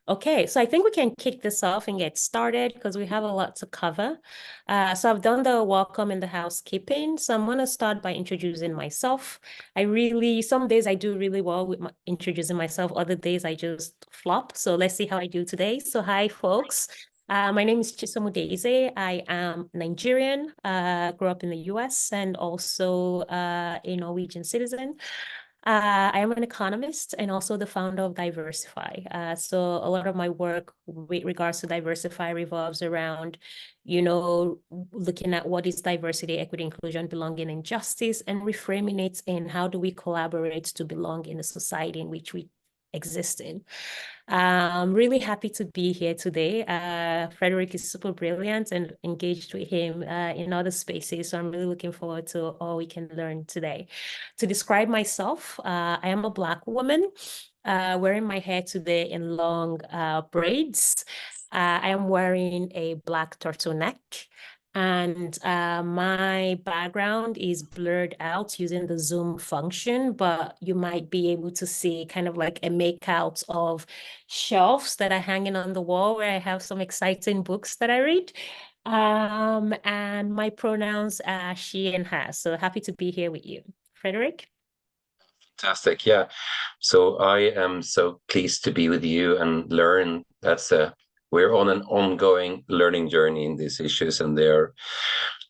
Okay, so I think we can kick this off and get started because we have a lot to cover. So I've done the welcome and the housekeeping. So I'm going to start by introducing myself. Some days I do really well with introducing myself. Other days I just flop. So let's see how I do today. So hi, folks. My name is Chisom Udeze. I am Nigerian, grew up in the US and also a Norwegian citizen. I am an economist and also the founder of Diversify. So a lot of my work with regards to Diversify revolves around, looking at what is diversity, equity, inclusion, belonging, and justice, and reframing it in how do we collaborate to belong in a society in which we exist in. I'm really happy to be here today. Fredrik is super brilliant and engaged with him in other spaces. So I'm really looking forward to all we can learn today. To describe myself, I am a Black woman wearing my hair today in long braids. I am wearing a Black turtleneck. And my background is blurred out using the Zoom function, but you might be able to see kind of like a makeout of shelves that are hanging on the wall where I have some exciting books that I read. And my pronouns are she and her. So happy to be here with you. Fredrik? Fantastic. Yeah. So I am so pleased to be with you and learn. We're on an ongoing learning journey in these issues, and there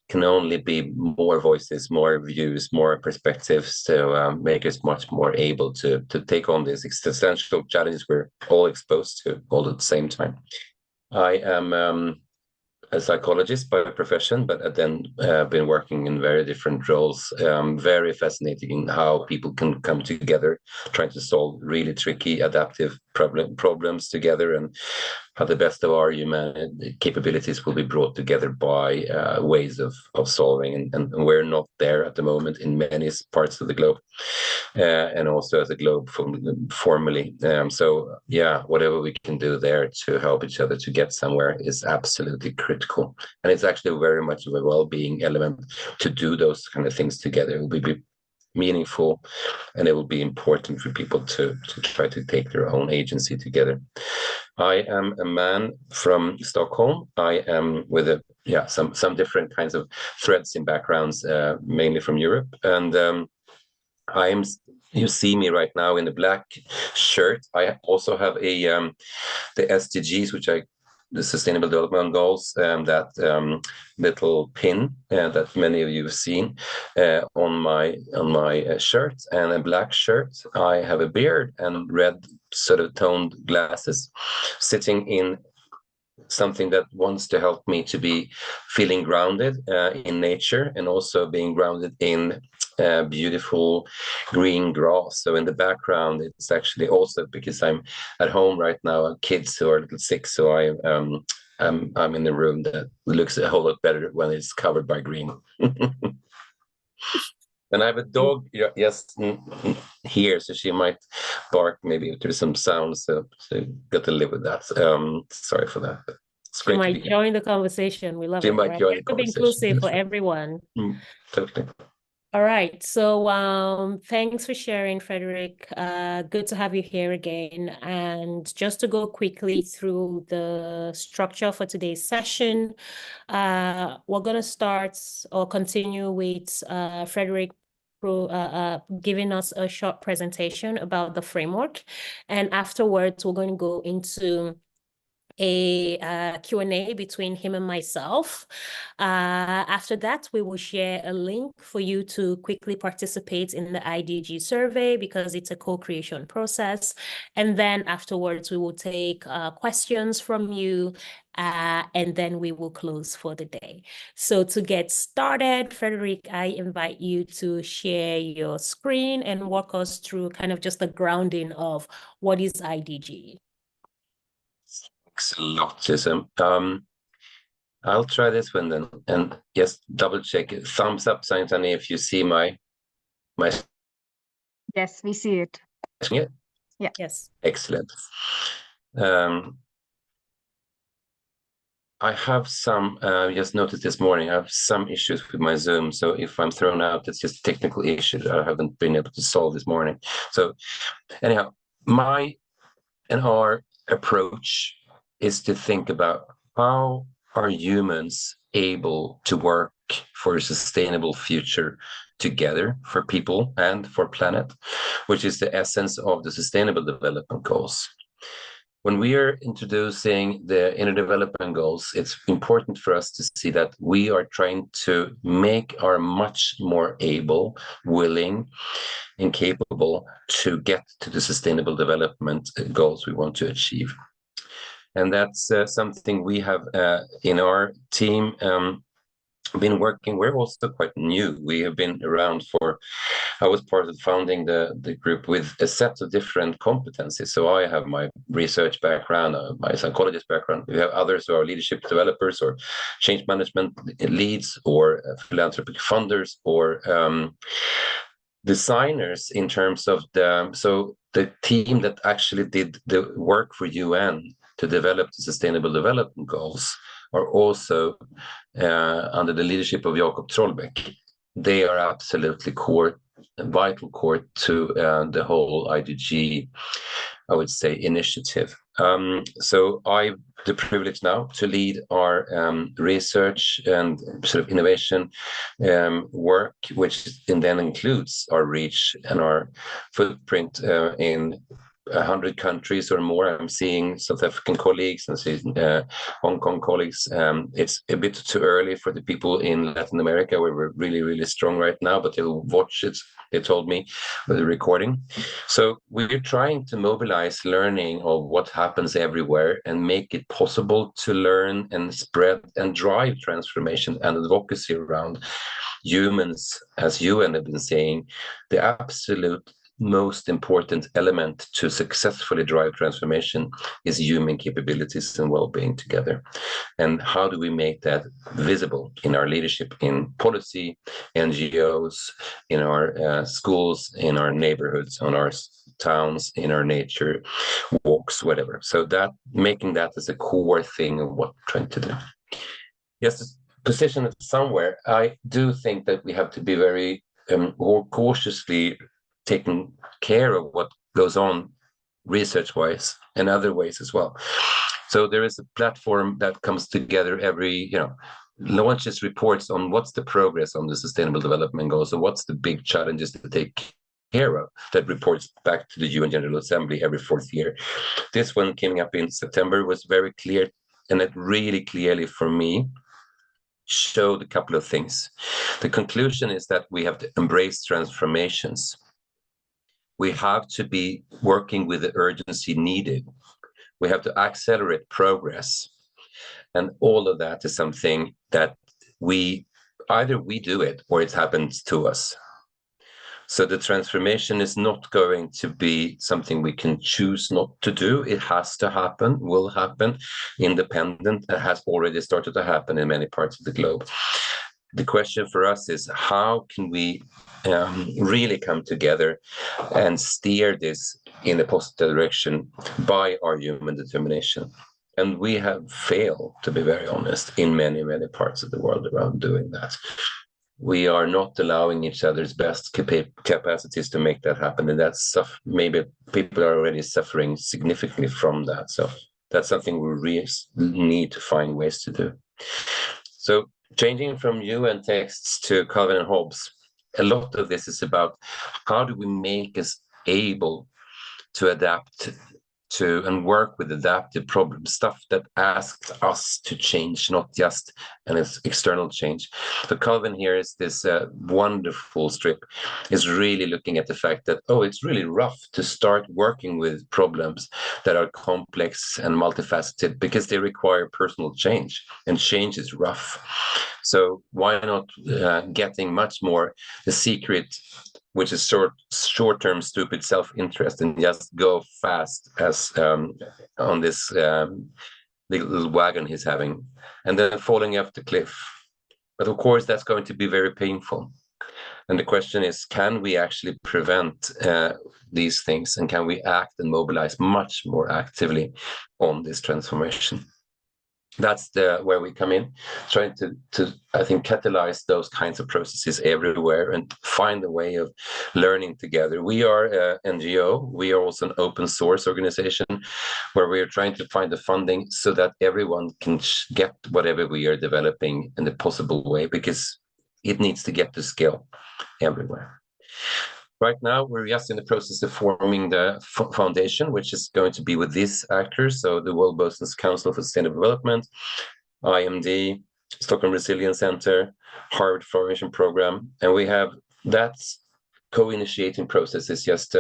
can only be more voices, more views, more perspectives to make us much more able to take on these existential challenges we're all exposed to all at the same time. I am a psychologist by profession, but I've then been working in very different roles. Very fascinating in how people can come together, trying to solve really tricky adaptive problems together, and how the best of our human capabilities will be brought together by ways of solving. And we're not there at the moment in many parts of the globe, and also as a globe formally. So yeah, whatever we can do there to help each other to get somewhere is absolutely critical. And it's actually very much of a well-being element to do those kind of things together. It will be meaningful, and it will be important for people to try to take their own agency together. I am a man from Stockholm. I am with some different kinds of threads in backgrounds, mainly from Europe. And you see me right now in a black shirt. I also have the SDGs, the Sustainable Development Goals, that little pin that many of you have seen on my shirt, and a black shirt. I have a beard and red sort of toned glasses, sitting in something that wants to help me to be feeling grounded in nature, and also being grounded in beautiful green grass. So in the background, it's actually also because I'm at home right now, kids who are a little sick, so I'm in a room that looks a whole lot better when it's covered by green. And I have a dog, yes, here, so she might bark maybe if there's some sound, so got to live with that. Sorry for that. It's great. She might join the conversation. We love it. She might join the conversation. Be inclusive for everyone. Totally. All right. So thanks for sharing, Fredrik. Good to have you here again. And just to go quickly through the structure for today's session, we're going to start or continue with Fredrik giving us a short presentation about the framework. And afterwards, we're going to go into a Q&A between him and myself. After that, we will share a link for you to quickly participate in the IDG survey because it's a co-creation process. And then afterwards, we will take questions from you, and then we will close for the day. So to get started, Fredrik, I invite you to share your screen and walk us through kind of just the grounding of what is IDG. A lot, Chisom. I'll try this one then, and just double check it. Thumbs up, Saintani, if you see my. Yes, we see it. Yeah. Yeah. Yes. Excellent. I have some. Just noticed this morning, I have some issues with my Zoom. So if I'm thrown out, it's just a technical issue that I haven't been able to solve this morning. So anyhow, my and our approach is to think about how are humans able to work for a sustainable future together for people and for planet, which is the essence of the Sustainable Development Goals. When we are introducing the Inner Development Goals, it's important for us to see that we are trying to make our much more able, willing, and capable to get to the Sustainable Development Goals we want to achieve. And that's something we have in our team been working. We're also quite new. We have been around I was part of founding the group with a set of different competencies. So I have my research background, my psychologist background. We have others who are leadership developers or change management leads or philanthropic funders or designers in terms of the team that actually did the work for UN to develop the Sustainable Development Goals are also under the leadership of Jakob Trollbäck. They are absolutely vital core to the whole IDG, I would say, initiative. So I have the privilege now to lead our research and sort of innovation work, which then includes our reach and our footprint in 100 countries or more. I'm seeing South African colleagues and seeing Hong Kong colleagues. It's a bit too early for the people in Latin America, where we're really, really strong right now, but they'll watch it, they told me, with the recording. So we're trying to mobilize learning of what happens everywhere and make it possible to learn and spread and drive transformation and advocacy around humans. As you have been saying, the absolute most important element to successfully drive transformation is human capabilities and well-being together. And how do we make that visible in our leadership, in policy, NGOs, in our schools, in our neighborhoods, on our towns, in our nature walks, whatever. So that making that as a core thing of what we're trying to do. Yes, to position it somewhere, I do think that we have to be very cautiously taking care of what goes on research-wise and other ways as well. So there is a platform that comes together every, launches reports on what's the progress on the Sustainable Development Goals, so what's the big challenges to take care of, that reports back to the UN General Assembly every 4th year. This one coming up in September was very clear, and it really clearly for me showed a couple of things. The conclusion is that we have to embrace transformations. We have to be working with the urgency needed. We have to accelerate progress. And all of that is something that either we do it or it happens to us. So the transformation is not going to be something we can choose not to do. It has to happen, will happen, independent. It has already started to happen in many parts of the globe. The question for us is, how can we really come together and steer this in a positive direction by our human determination? And we have failed, to be very honest, in many, many parts of the world around doing that. We are not allowing each other's best capacities to make that happen. And that's maybe people are already suffering significantly from that. So that's something we really need to find ways to do. So changing from UN texts to Calvin and Hobbes, a lot of this is about how do we make us able to adapt to and work with adaptive problems, stuff that asks us to change, not just an external change. So Calvin here is this wonderful strip, is really looking at the fact that, it's really rough to start working with problems that are complex and multifaceted because they require personal change, and change is rough. So why not getting much more the secret, which is short-term stupid self-interest, and just go fast as on this little wagon he's having, and then falling off the cliff. But of course, that's going to be very painful. And the question is, can we actually prevent these things, and can we act and mobilize much more actively on this transformation? That's where we come in, trying to I think catalyze those kinds of processes everywhere and find a way of learning together. We are an NGO. We are also an open source organization where we are trying to find the funding so that everyone can get whatever we are developing in the possible way, because it needs to get to scale everywhere. Right now, we're just in the process of forming the foundation, which is going to be with these actors. So the World Business Council for Sustainable Development, IMD, Stockholm Resilience Center, Harvard Formation Program. And we have that co-initiating process is just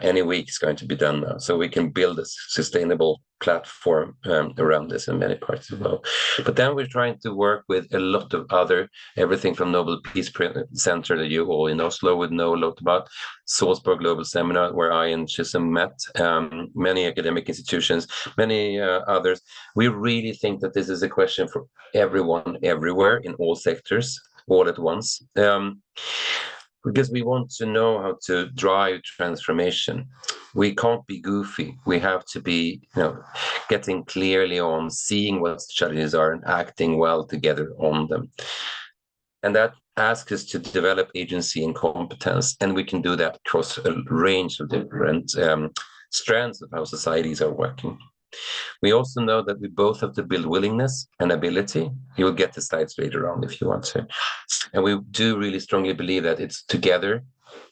any week is going to be done now. So we can build a sustainable platform around this in many parts of the world. But then we're trying to work with a lot of other, everything from Nobel Peace Center that you all in Oslo would know a lot about, Salzburg Global Seminar, where I and Chisom met, many academic institutions, many others. We really think that this is a question for everyone, everywhere, in all sectors, all at once. Because we want to know how to drive transformation. We can't be goofy. We have to be, getting clearly on seeing what the challenges are and acting well together on them. And that asks us to develop agency and competence, and we can do that across a range of different strands of how societies are working. We also know that we both have to build willingness and ability. You will get the slides later on if you want to. And we do really strongly believe that it's together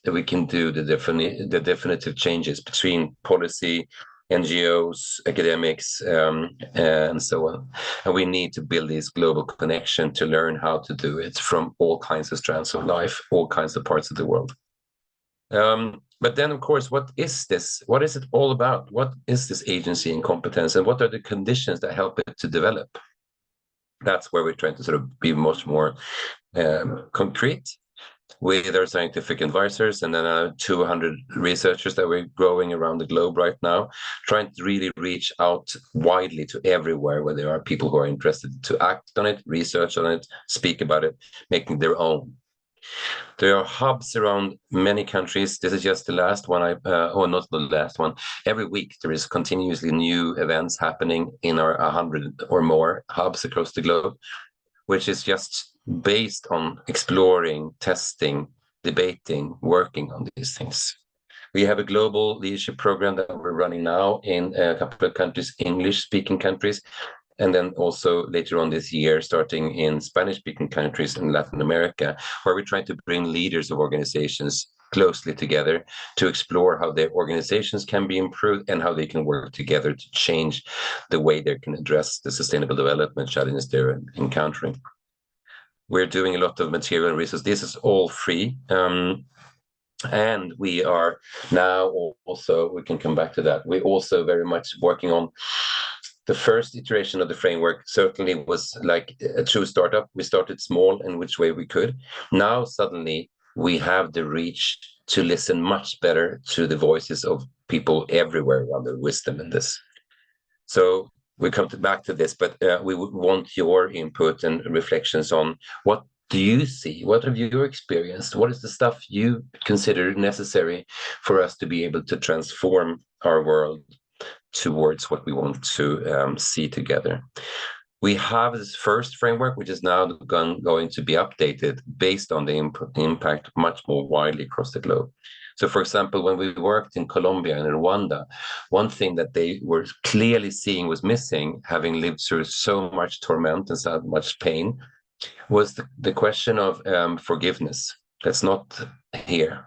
that we can do the definitive changes between policy, NGOs, academics, and so on. And we need to build this global connection to learn how to do it from all kinds of strands of life, all kinds of parts of the world. But then, of course, what is this? What is it all about? What is this agency and competence? And what are the conditions that help it to develop? That's where we're trying to sort of be much more concrete with our scientific advisors, and then 200 researchers that we're growing around the globe right now, trying to really reach out widely to everywhere where there are people who are interested to act on it, research on it, speak about it, making their own. There are hubs around many countries. This is just the last one, or not the last one. Every week there is continuously new events happening in our 100 or more hubs across the globe, which is just based on exploring, testing, debating, working on these things. We have a global leadership program that we're running now in a couple of countries, English-speaking countries, and then also later on this year, starting in Spanish-speaking countries in Latin America, where we're trying to bring leaders of organizations closely together to explore how their organizations can be improved and how they can work together to change the way they can address the sustainable development challenges they're encountering. We're doing a lot of material and resources. This is all free. And we are now also, we can come back to that, we're also very much working on the first iteration of the framework. Certainly was like a true startup. We started small in which way we could. Now suddenly we have the reach to listen much better to the voices of people everywhere around the wisdom in this. So we come back to this, but we would want your input and reflections on what do you see? What have you experienced? What is the stuff you consider necessary for us to be able to transform our world towards what we want to see together? We have this first framework, which is now going to be updated based on the impact much more widely across the globe. So, for example, when we worked in Colombia and Rwanda, one thing that they were clearly seeing was missing, having lived through so much torment and so much pain, was the question of forgiveness. That's not here.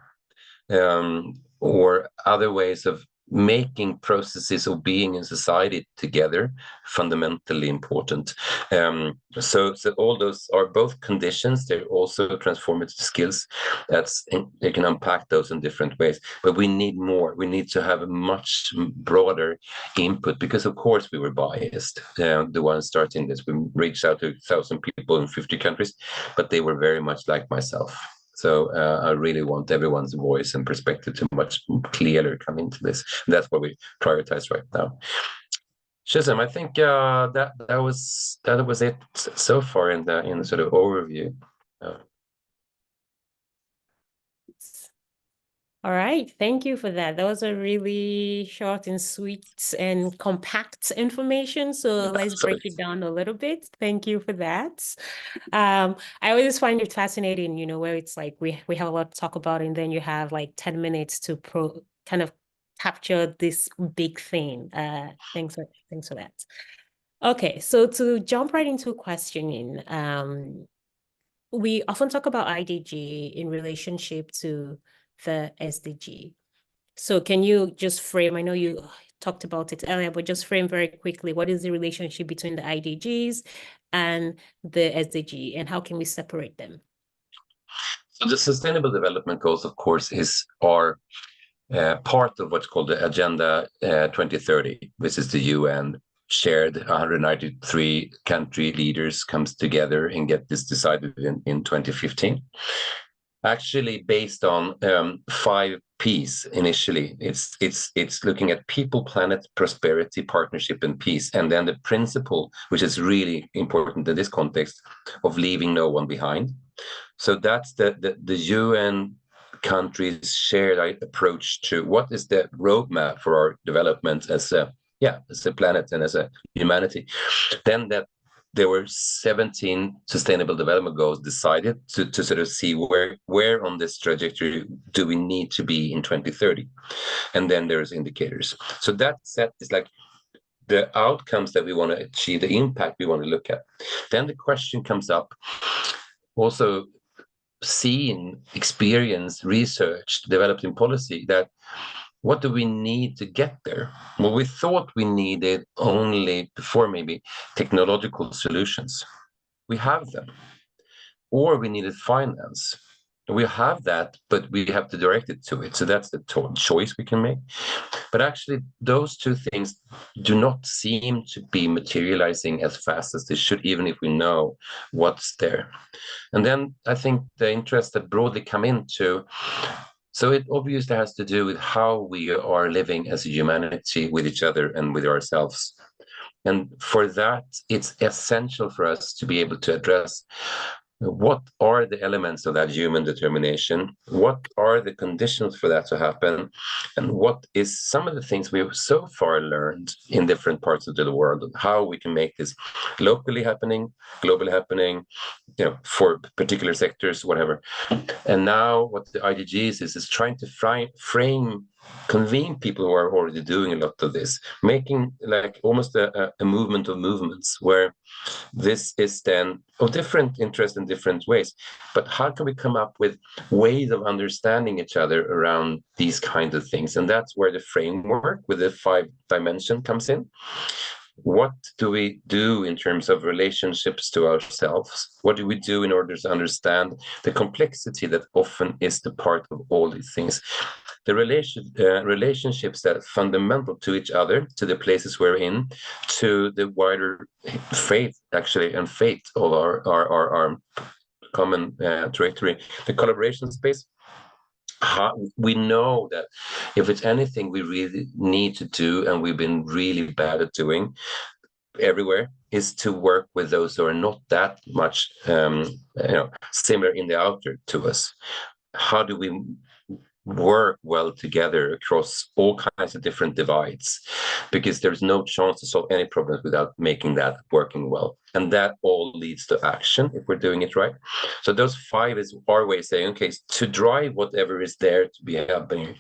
Or other ways of making processes of being in society together fundamentally important. So all those are both conditions. They're also transformative skills. They can unpack those in different ways. But we need more. We need to have a much broader input because, of course, we were biased. The ones starting this, we reached out to 1,000 people in 50 countries, but they were very much like myself. So I really want everyone's voice and perspective to much clearer come into this. And that's what we prioritize right now. Chisom, I think that was it so far in the sort of overview. All right, thank you for that. That was a really short and sweet and compact information. So let's break it down a little bit. Thank you for that. I always find it fascinating, where it's like we have a lot to talk about, and then you have like 10 minutes to kind of capture this big thing. Thanks for that. Okay, so to jump right into questioning, we often talk about IDG in relationship to the SDG. So can you just frame, I know you talked about it earlier, but just frame very quickly, what is the relationship between the IDGs and the SDG, and how can we separate them? So the Sustainable Development Goals, of course, are part of what's called the Agenda 2030, which is the UN shared 193 country leaders comes together and get this decided in 2015. Actually, based on 5Ps initially, it's looking at people, planet, prosperity, partnership, and peace, and then the principle, which is really important in this context, of leaving no one behind. So that's the UN countries' shared approach to what is the roadmap for our development as a planet and as a humanity. Then that there were 17 sustainable development goals decided to sort of see where on this trajectory do we need to be in 2030. And then there's indicators. So that set is like the outcomes that we want to achieve, the impact we want to look at. Then the question comes up, also seen, experienced, researched, developed in policy, that what do we need to get there? Well, we thought we needed only before maybe technological solutions. We have them. Or we needed finance. We have that, but we have to direct it to it. So that's the choice we can make. But actually, those two things do not seem to be materializing as fast as they should, even if we know what's there. And then I think the interest that broadly come into, so it obviously has to do with how we are living as a humanity with each other and with ourselves. And for that, it's essential for us to be able to address what are the elements of that human determination, what are the conditions for that to happen, and what is some of the things we've so far learned in different parts of the world, how we can make this locally happening, globally happening, for particular sectors, whatever. And now what the IDGs is trying to convene people who are already doing a lot of this, making like almost a movement of movements where this is then of different interest in different ways. But how can we come up with ways of understanding each other around these kinds of things? And that's where the framework with the 5 dimension comes in. What do we do in terms of relationships to ourselves? What do we do in order to understand the complexity that often is the part of all these things? The relationships that are fundamental to each other, to the places we're in, to the wider faith, actually, and fate of our common trajectory, the collaboration space. We know that if it's anything we really need to do, and we've been really bad at doing everywhere, is to work with those who are not that much similar in the outer to us. How do we work well together across all kinds of different divides? Because there's no chance to solve any problems without making that working well. And that all leads to action if we're doing it right. So those 5 is our way of saying, okay, to drive whatever is there to be happening,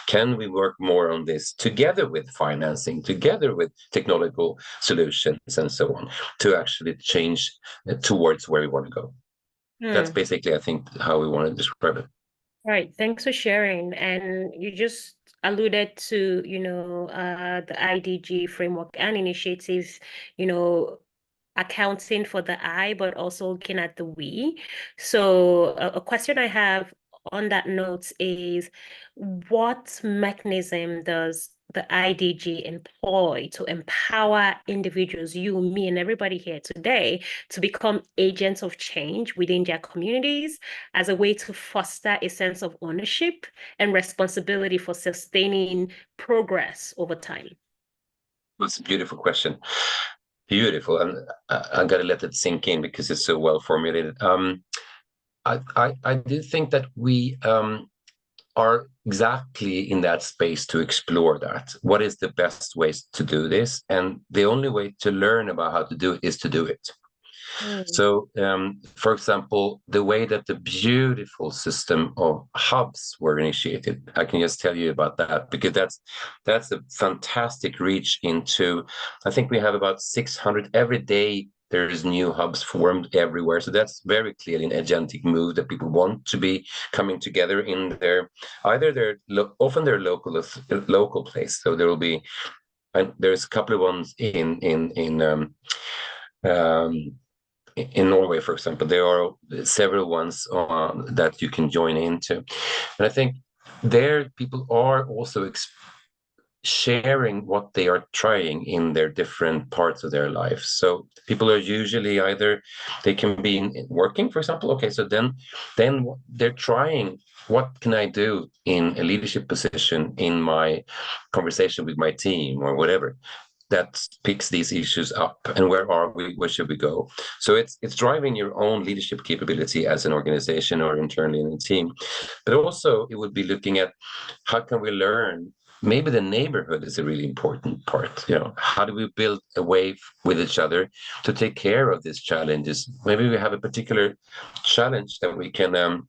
can we work more on this together with financing, together with technological solutions and so on, to actually change towards where we want to go? That's basically, I think, how we want to describe it. All right, thanks for sharing. And you just alluded to, the IDG framework and initiatives, accounting for the I, but also looking at the we. So a question I have on that note is, what mechanism does the IDG employ to empower individuals, you, me, and everybody here today, to become agents of change within their communities as a way to foster a sense of ownership and responsibility for sustaining progress over time? That's a beautiful question. Beautiful. And I got to let it sink in because it's so well formulated. I do think that we are exactly in that space to explore that. What is the best ways to do this? And the only way to learn about how to do it is to do it. So, for example, the way that the beautiful system of hubs were initiated, I can just tell you about that, because that's a fantastic reach into, I think we have about 600 every day. There's new hubs formed everywhere. So that's very clearly an agentic move that people want to be coming together in their, either often their local place. So there will be, and there's a couple of ones in Norway, for example. There are several ones that you can join into. And I think there people are also sharing what they are trying in their different parts of their life. So people are usually either, they can be working, for example. Okay, so then they're trying, what can I do in a leadership position in my conversation with my team or whatever, that picks these issues up, and where are we, where should we go? So it's driving your own leadership capability as an organization or internally in a team. But also it would be looking at, how can we learn? Maybe the neighborhood is a really important part. How do we build a way with each other to take care of these challenges? Maybe we have a particular challenge that we can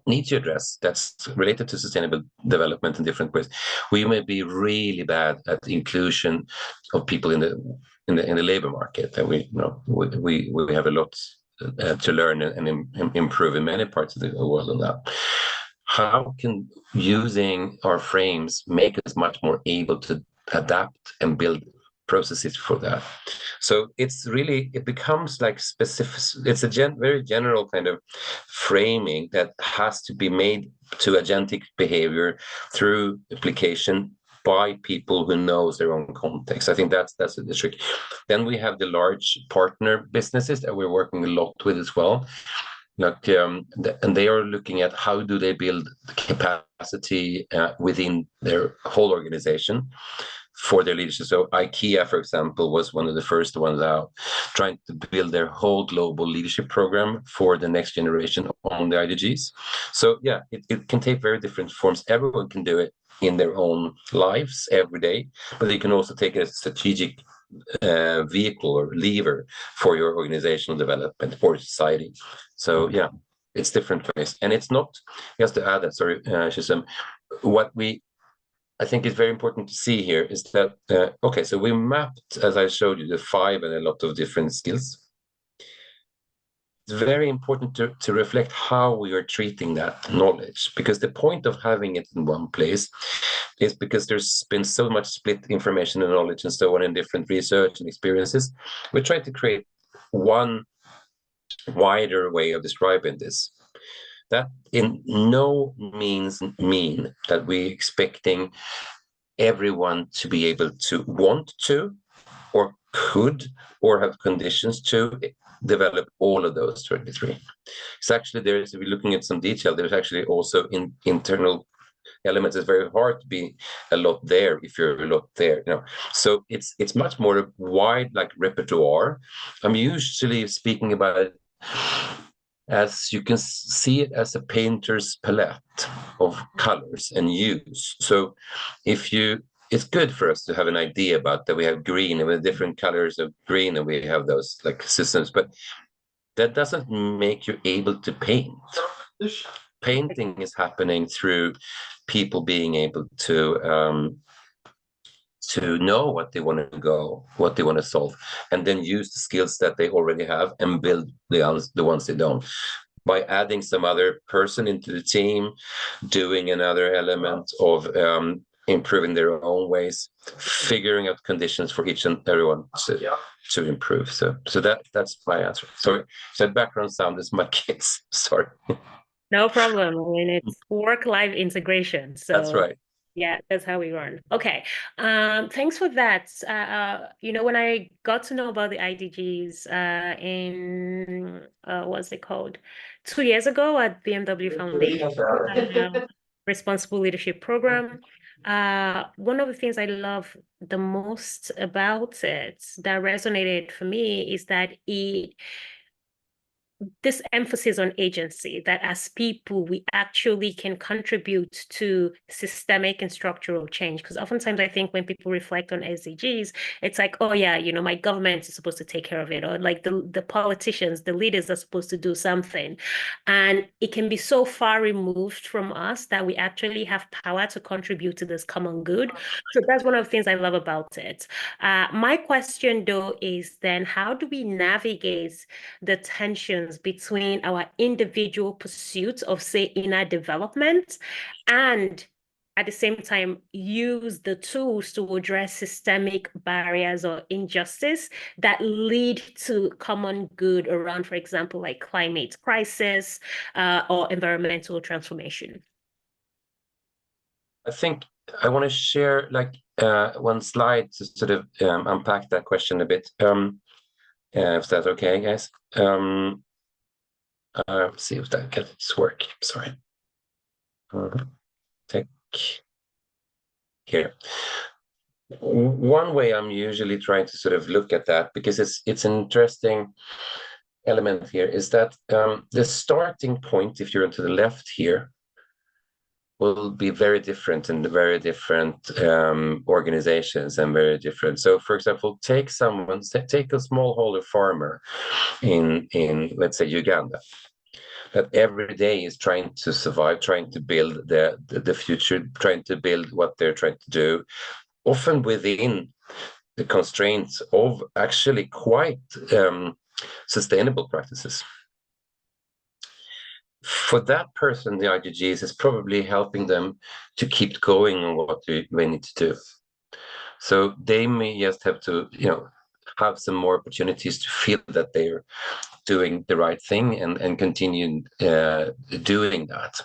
need to address that's related to sustainable development in different ways. We may be really bad at inclusion of people in the labor market, and we have a lot to learn and improve in many parts of the world on that. How can using our frames make us much more able to adapt and build processes for that? So it becomes like specific, it's a very general kind of framing that has to be made to agentic behavior through application by people who knows their own context. I think that's the trick. Then we have the large partner businesses that we're working a lot with as well. And they are looking at how do they build capacity within their whole organization for their leadership. So IKEA, for example, was one of the first ones out, trying to build their whole global leadership program for the next generation on the IDGs. So yeah, it can take very different forms. Everyone can do it in their own lives every day, but you can also take it as a strategic vehicle or lever for your organizational development or society. So yeah, it's different ways. And it's not, just to add that, sorry, Chisom, I think it's very important to see here is that, okay, so we mapped, as I showed you, the 5 and a lot of different skills. It's very important to reflect how we are treating that knowledge, because the point of having it in one place is because there's been so much split information and knowledge and so on in different research and experiences. We try to create one wider way of describing this. That in no means mean that we're expecting everyone to be able to want to or could or have conditions to develop all of those 23. It's actually, if we're looking at some detail, there's actually also internal elements. It's very hard to be a lot there if you're a lot there. So it's much more a wide repertoire. I'm usually speaking about it as you can see it as a painter's palette of colors and hues. So it's good for us to have an idea about that we have green and with different colors of green, and we have those systems, but that doesn't make you able to paint. Painting is happening through people being able to know what they want to go, what they want to solve, and then use the skills that they already have and build the ones they don't. By adding some other person into the team, doing another element of improving their own ways, figuring out conditions for each and everyone to improve. So that's my answer. Sorry, so background sound is my kids. Sorry. No problem. I mean, it's work-life integration. So that's right. Yeah, that's how we run. Okay. Thanks for that. When I got to know about the IDGs in what's it called? 2 years ago at BMW Foundation, Responsible Leadership Program. One of the things I love the most about it that resonated for me is that it this emphasis on agency, that as people, we actually can contribute to systemic and structural change. Because oftentimes I think when people reflect on SDGs, it's like, oh yeah, you know, my government is supposed to take care of it, or like the politicians, the leaders are supposed to do something. And it can be so far removed from us that we actually have power to contribute to this common good. So that's one of the things I love about it. My question though is then, how do we navigate the tensions between our individual pursuits of, say, inner development, and at the same time use the tools to address systemic barriers or injustice that lead to common good around, for example, like climate crisis or environmental transformation? I think I want to share like one slide to sort of unpack that question a bit. If that's okay, guys. See if that gets work. Sorry. Take here. One way I'm usually trying to sort of look at that, because it's an interesting element here, is that the starting point, if you're to the left here, will be very different in the very different organizations and very different. So, for example, take a smallholder farmer in let's say Uganda, that every day is trying to survive, trying to build the future, trying to build what they're trying to do, often within the constraints of actually quite sustainable practices. For that person, the IDGs is probably helping them to keep going on what they need to do. So they may just have to, have some more opportunities to feel that they're doing the right thing and continue doing that.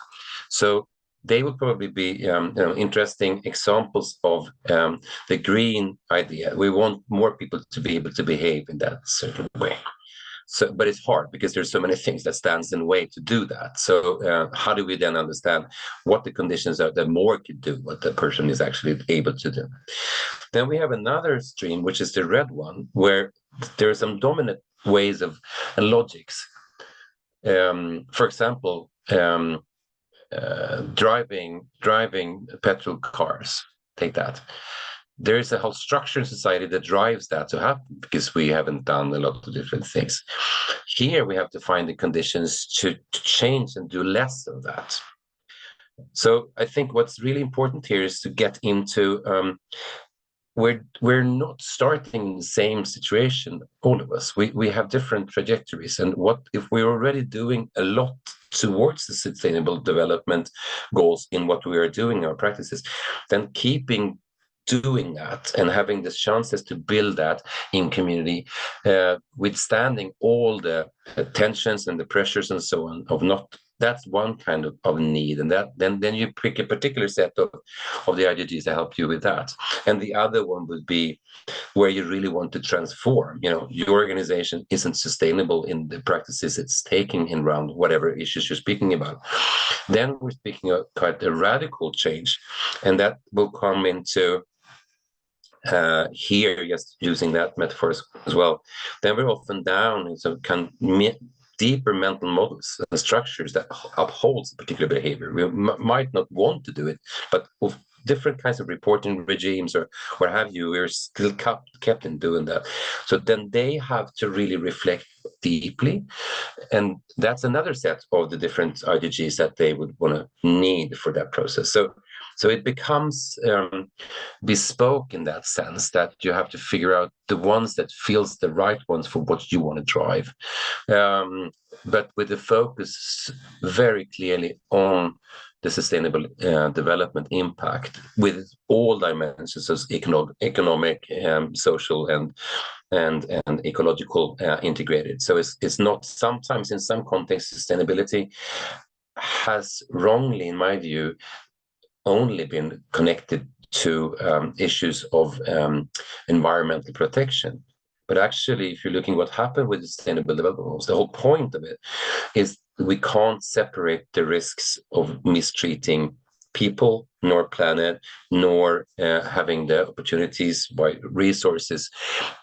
So they will probably be interesting examples of the green idea. We want more people to be able to behave in that certain way. So, but it's hard because there's so many things that stands in the way to do that. So how do we then understand what the conditions are that more could do what the person is actually able to do? Then we have another stream, which is the red one, where there are some dominant ways of and logics. For example, driving petrol cars. Take that. There is a whole structure in society that drives that to happen because we haven't done a lot of different things. Here we have to find the conditions to change and do less of that. So I think what's really important here is to get into we're not starting in the same situation, all of us. We have different trajectories, and what if we're already doing a lot towards the sustainable development goals in what we are doing, our practices, then keeping doing that and having the chances to build that in community, withstanding all the tensions and the pressures and so on of not. That's one kind of need, and that then you pick a particular set of the IDGs to help you with that. And the other one would be where you really want to transform. Your organization isn't sustainable in the practices it's taking in around whatever issues you're speaking about. Then we're speaking of quite a radical change, and that will come into here, just using that metaphor as well. Then we're often down in some kind of deeper mental models and structures that upholds a particular behavior. We might not want to do it, but with different kinds of reporting regimes or what have you, we're still kept in doing that. So then they have to really reflect deeply, and that's another set of the different IDGs that they would want to need for that process. So it becomes bespoke in that sense, that you have to figure out the ones that feels the right ones for what you want to drive, but with the focus very clearly on the sustainable development impact with all dimensions as economic, social, and ecological integrated. So it's not, sometimes in some contexts, sustainability has wrongly, in my view, only been connected to issues of environmental protection. But actually, if you're looking what happened with sustainable development goals, the whole point of it is we can't separate the risks of mistreating people nor planet nor having the opportunities by resources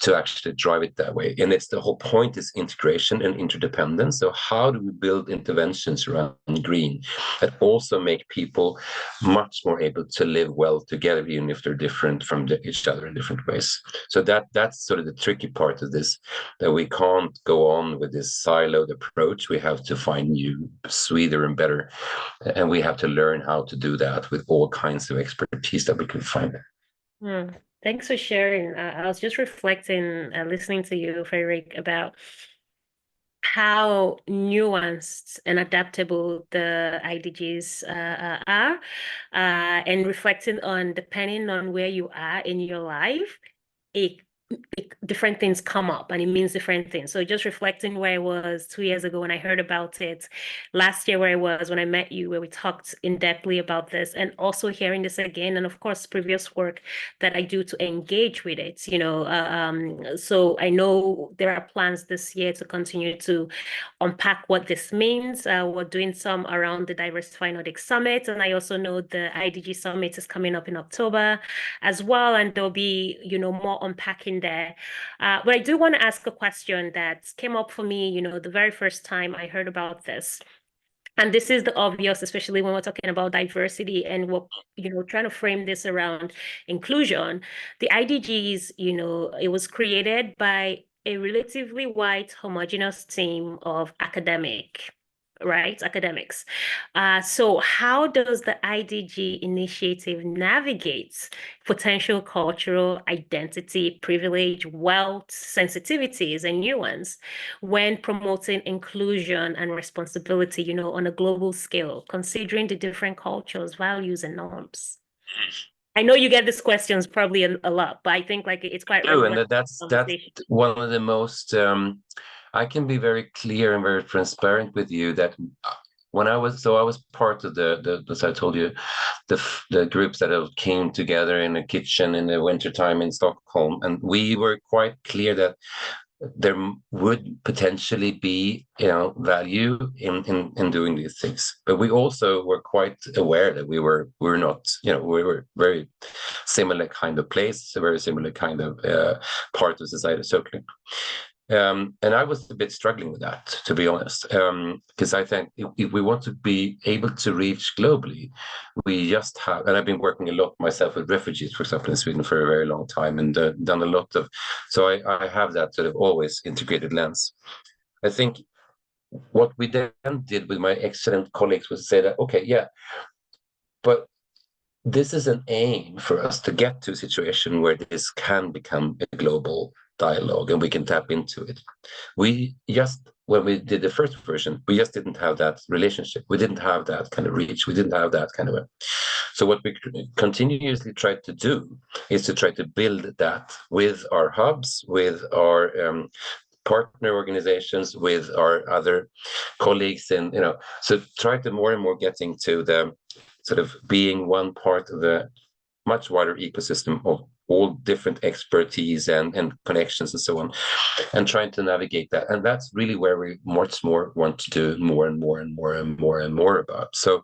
to actually drive it that way. And it's the whole point is integration and interdependence. So how do we build interventions around green that also make people much more able to live well together, even if they're different from each other in different ways? So that's sort of the tricky part of this, that we can't go on with this siloed approach. We have to find new, sweeter and better, and we have to learn how to do that with all kinds of expertise that we can find. Thanks for sharing. I was just reflecting, listening to you, Fredrik, about how nuanced and adaptable the IDGs are, and reflecting on, depending on where you are in your life, different things come up and it means different things. So just reflecting where I was 2 years ago when I heard about it, last year where I was when I met you, where we talked in depthly about this, and also hearing this again, and of course previous work that I do to engage with it, so I know there are plans this year to continue to unpack what this means. We're doing some around the Diversify Nordic Summit, and I also know the IDG Summit is coming up in October as well, and there'll be more unpacking there. But I do want to ask a question that came up for me, the very first time I heard about this. And this is the obvious, especially when we're talking about diversity and we're, trying to frame this around inclusion. The IDGs, it was created by a relatively white, homogeneous team of academics. So how does the IDG initiative navigate potential cultural identity, privilege, wealth, sensitivities, and nuance when promoting inclusion and responsibility, on a global scale, considering the different cultures, values, and norms? I know you get these questions probably a lot, but I think it's quite relevant. And that's one of the most I can be very clear and very transparent with you that when I was part of the as I told you, the groups that came together in a kitchen in the wintertime in Stockholm, and we were quite clear that there would potentially be value in doing these things, but we also were quite aware that we were not, we were very similar kind of place, a very similar kind of part of society. So and I was a bit struggling with that, to be honest, because I think if we want to be able to reach globally, we just have, and I've been working a lot myself with refugees, for example, in Sweden for a very long time, and done a lot of, so I have that sort of always integrated lens. I think what we then did with my excellent colleagues was say that, okay, yeah, but this is an aim for us to get to a situation where this can become a global dialogue and we can tap into it. When we did the first version, we just didn't have that relationship. We didn't have that kind of reach. We didn't have that kind of so what we continuously tried to do is to try to build that with our hubs, with our partner organizations, with our other colleagues, and so try to more and more getting to the sort of being one part of a much wider ecosystem of all different expertise and connections and so on, and trying to navigate that. And that's really where we much more want to do more and more and more and more and more about. So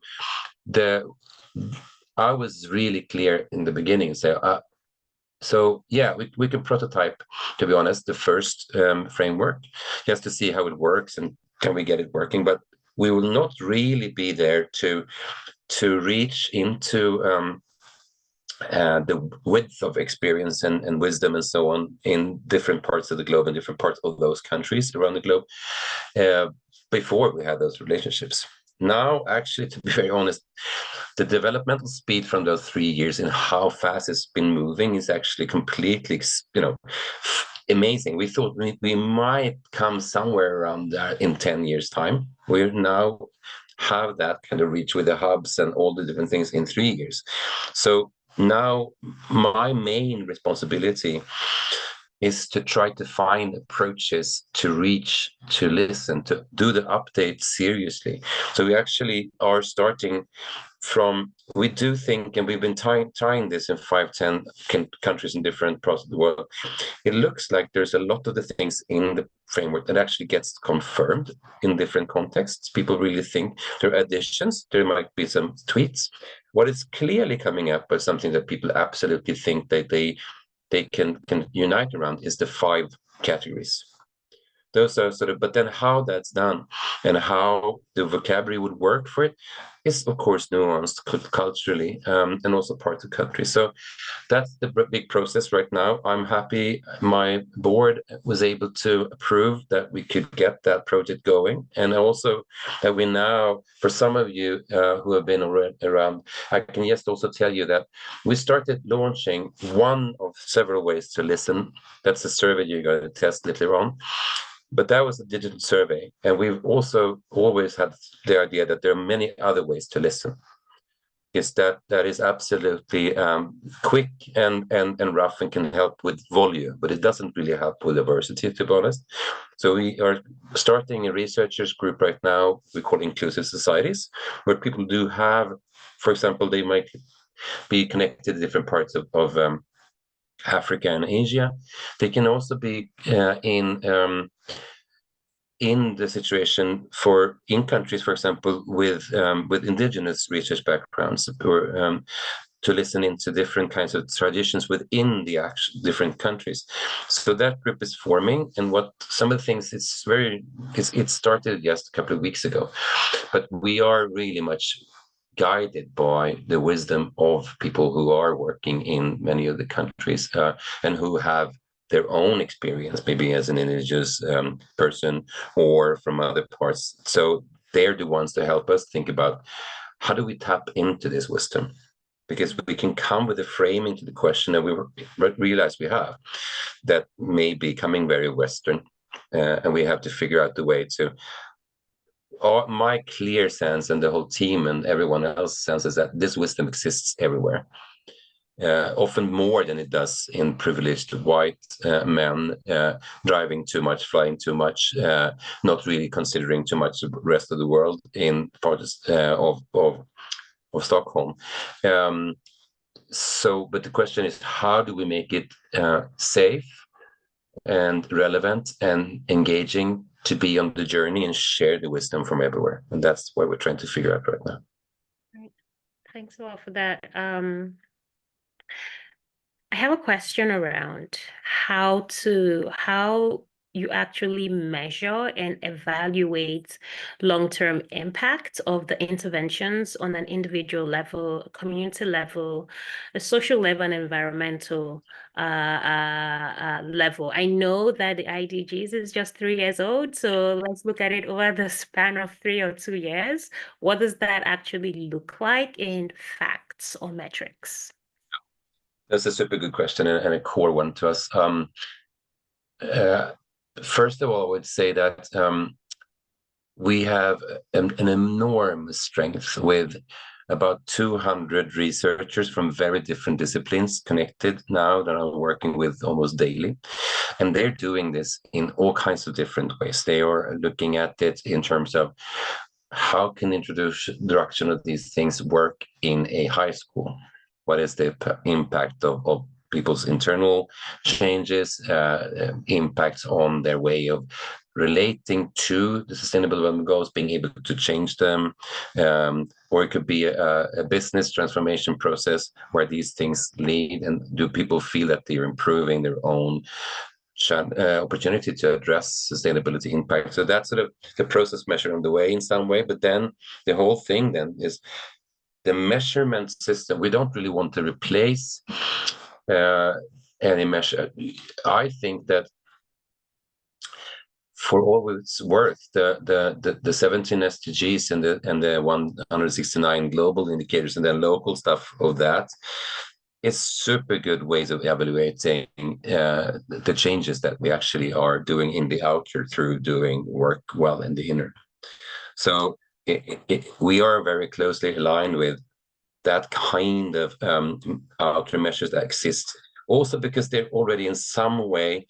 I was really clear in the beginning and say, so yeah, we can prototype, to be honest, the first framework just to see how it works and can we get it working, but we will not really be there to reach into the width of experience and wisdom and so on in different parts of the globe and different parts of those countries around the globe before we had those relationships. Now, actually, to be very honest, the developmental speed from those 3 years and how fast it's been moving is actually completely, amazing. We thought we might come somewhere around there in 10 years' time. We now have that kind of reach with the hubs and all the different things in 3 years. So now my main responsibility is to try to find approaches to reach, to listen, to do the update seriously. So we actually are starting from, we do think, and we've been trying this in 5-10 countries in different parts of the world. It looks like there's a lot of the things in the framework that actually gets confirmed in different contexts. People really think there are additions, there might be some tweets, What is clearly coming up as something that people absolutely think that they can unite around is the 5 categories. Those are sort of, but then how that's done and how the vocabulary would work for it is, of course, nuanced culturally, and also parts of country. So that's the big process right now. I'm happy my board was able to approve that we could get that project going, and also that we now, for some of you who have been around, I can just also tell you that we started launching one of several ways to listen. That's a survey you're going to test later on. But that was a digital survey. And we've also always had the idea that there are many other ways to listen. Is that is absolutely quick and rough and can help with volume, but it doesn't really help with diversity, to be honest. So we are starting a researchers group right now we call inclusive societies, where people do have, for example, they might be connected to different parts of Africa and Asia. They can also be in the situation in countries, for example, with indigenous research backgrounds, or to listen into different kinds of traditions within the different countries. So that group is forming, and what some of the things it started just a couple of weeks ago, but we are really much guided by the wisdom of people who are working in many of the countries, and who have their own experience, maybe as an indigenous person or from other parts. So they're the ones to help us think about how do we tap into this wisdom, because we can come with a framing to the question that we realize we have that may be coming very Western, and we have to figure out the way to. My clear sense, and the whole team and everyone else's sense, is that this wisdom exists everywhere. Often more than it does in privileged white men, driving too much, flying too much, not really considering too much the rest of the world in parts of Stockholm. But the question is, how do we make it safe and relevant and engaging to be on the journey and share the wisdom from everywhere? And that's what we're trying to figure out right now. Right. Thanks a lot for that. I have a question around how you actually measure and evaluate long-term impact of the interventions on an individual level, community level, a social level, and environmental level. I know that the IDGs is just 3 years old, so let's look at it over the span of 3 or 2 years. What does that actually look like in facts or metrics? That's a super good question, and a core one to us. First of all, I would say that we have an enormous strength with about 200 researchers from very different disciplines connected now that I'm working with almost daily. And they're doing this in all kinds of different ways. They are looking at it in terms of how can introduction of these things work in a high school? What is the impact of people's internal changes, impacts on their way of relating to the Sustainable Development Goals, being able to change them, or it could be a business transformation process where these things lead, and do people feel that they're improving their own opportunity to address sustainability impact? So that's sort of the process measured on the way in some way, but then the whole thing then is the measurement system. We don't really want to replace any measure. I think that for all it's worth, the 17 SDGs and the 169 global indicators and the local stuff of that is super good ways of evaluating the changes that we actually are doing in the outer through doing work well in the inner. So we are very closely aligned with that kind of outer measures that exist, also because they're already in some way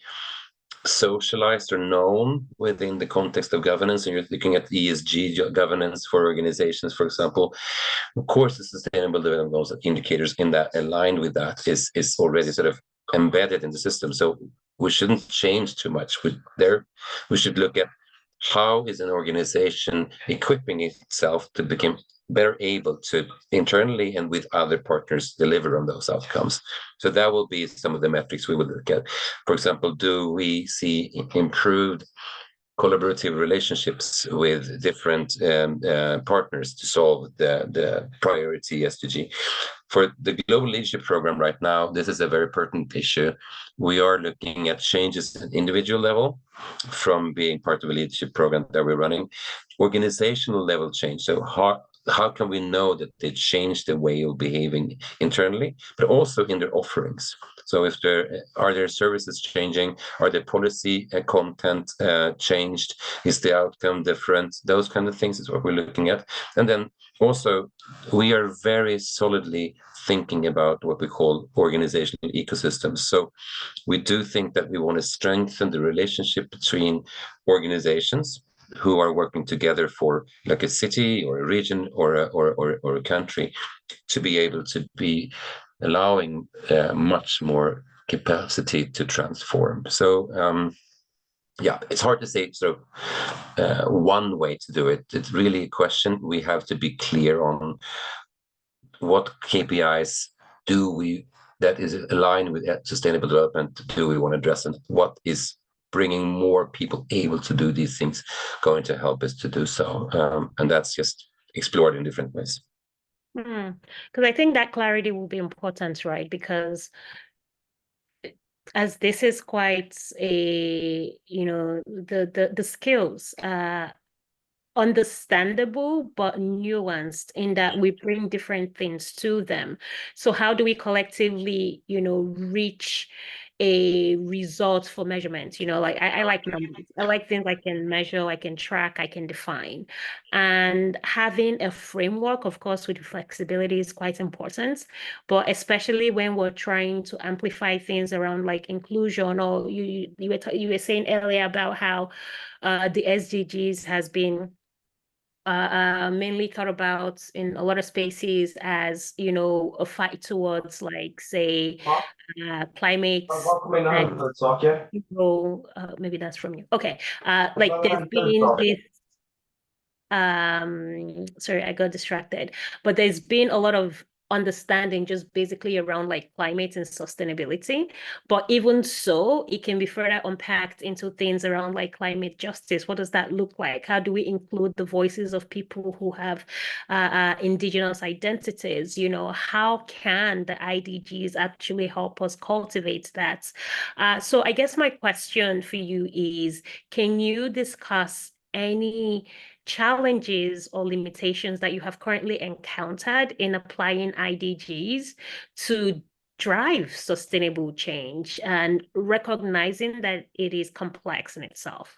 socialized or known within the context of governance. And you're looking at ESG governance for organizations, for example. Of course, the Sustainable Development Goals indicators in that aligned with that is already sort of embedded in the system. So we shouldn't change too much. We should look at how is an organization equipping itself to better able to internally and with other partners deliver on those outcomes. So that will be some of the metrics we will look at. For example, do we see improved collaborative relationships with different partners to solve the priority SDG? For the Global Leadership Program right now, this is a very pertinent issue. We are looking at changes at individual level from being part of a leadership program that we're running, organizational level change. So how can we know that they change the way of behaving internally, but also in their offerings? So if are their services changing? Are the policy content changed? Is the outcome different? Those kind of things is what we're looking at. And then also, we are very solidly thinking about what we call organizational ecosystems. So we do think that we want to strengthen the relationship between organizations who are working together for like a city or a region or a country to be able to be allowing much more capacity to transform. So yeah, it's hard to say sort of one way to do it. It's really a question. We have to be clear on what KPIs that is aligned with sustainable development do we want to address, and what is bringing more people able to do these things going to help us to do so. And that's just explored in different ways. Because I think that clarity will be important, right? Because as this is quite a, the skills understandable but nuanced in that we bring different things to them. So how do we collectively, reach a result for measurement? Like I like numbers. I like things I can measure, I can track, I can define. And having a framework, of course, with flexibility is quite important, but especially when we're trying to amplify things around like inclusion, or you were saying earlier about how the SDGs has been mainly thought about in a lot of spaces as, a fight towards, like, say, climate. Maybe that's from you. Okay. Like there's been this, sorry, I got distracted, but there's been a lot of understanding just basically around like climate and sustainability. But even so, it can be further unpacked into things around like climate justice. What does that look like? How do we include the voices of people who have indigenous identities? How can the IDGs actually help us cultivate that? So I guess my question for you is, can you discuss any challenges or limitations that you have currently encountered in applying IDGs to drive sustainable change, and recognizing that it is complex in itself?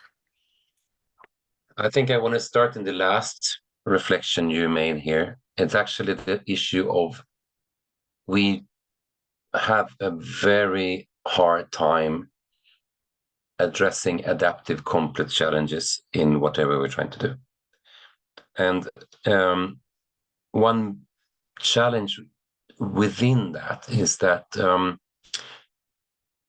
I think I want to start in the last reflection you made here. It's actually the issue of we have a very hard time addressing adaptive complex challenges in whatever we're trying to do. And one challenge within that is that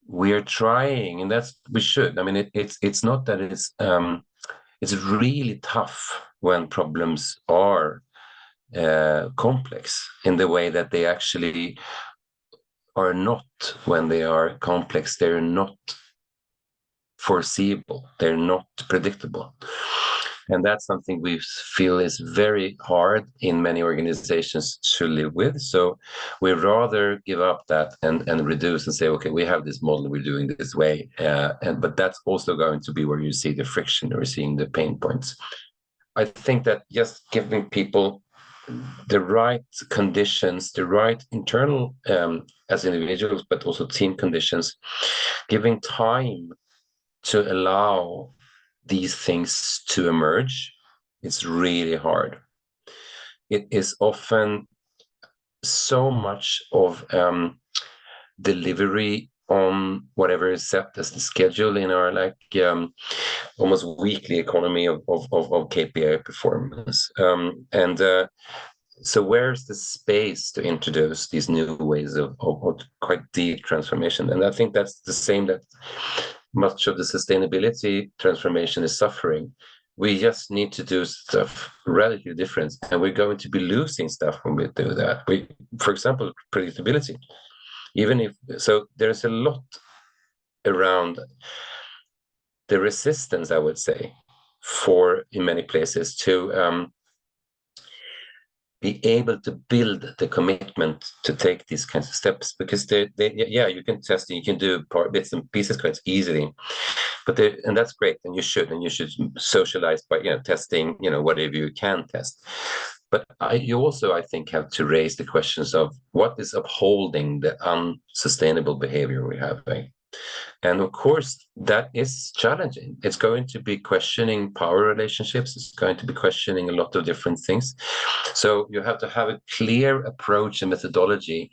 we're trying, and we should. I mean, it's not that it's really tough when problems are complex in the way that they actually are not. When they are complex, they're not foreseeable, they're not predictable. And that's something we feel is very hard in many organizations to live with. So we rather give up that and reduce and say, okay, we have this model, we're doing this way. But that's also going to be where you see the friction or seeing the pain points. I think that just giving people the right conditions, the right internal as individuals, but also team conditions, giving time to allow these things to emerge, it's really hard. It is often so much of delivery on whatever is set as the schedule in our almost weekly economy of KPI performance. So where's the space to introduce these new ways of quite deep transformation? And I think that's the same that much of the sustainability transformation is suffering. we just need to do stuff radically different, and we're going to be losing stuff when we do that. For example, predictability. Even if so, there's a lot around the resistance, I would say, in many places to be able to build the commitment to take these kinds of steps, because yeah, you can test and you can do bits and pieces quite easily, and that's great, and you should socialize by testing whatever you can test. But you also, I think, have to raise the questions of what is upholding the unsustainable behavior we have. And of course, that is challenging. It's going to be questioning power relationships. It's going to be questioning a lot of different things. So you have to have a clear approach and methodology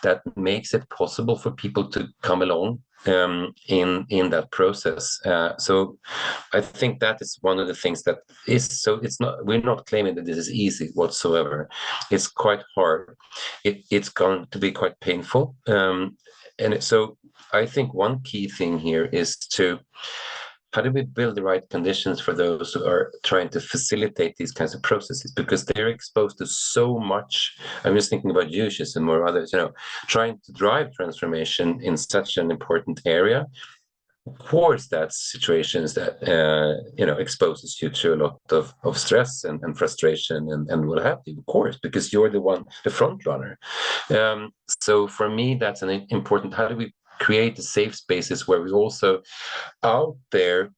that makes it possible for people to come along in that process. So I think that is one of the things that is, so we're not claiming that this is easy whatsoever. It's quite hard. It's going to be quite painful. So I think one key thing here is how do we build the right conditions for those who are trying to facilitate these kinds of processes, because they're exposed to so much. I'm just thinking about you, Chisom, or others, trying to drive transformation in such an important area. Of course, that's situations that exposes you to a lot of stress and frustration and what have you, of course, because you're the front runner. So for me, that's an important. How do we create the safe spaces where we also out there,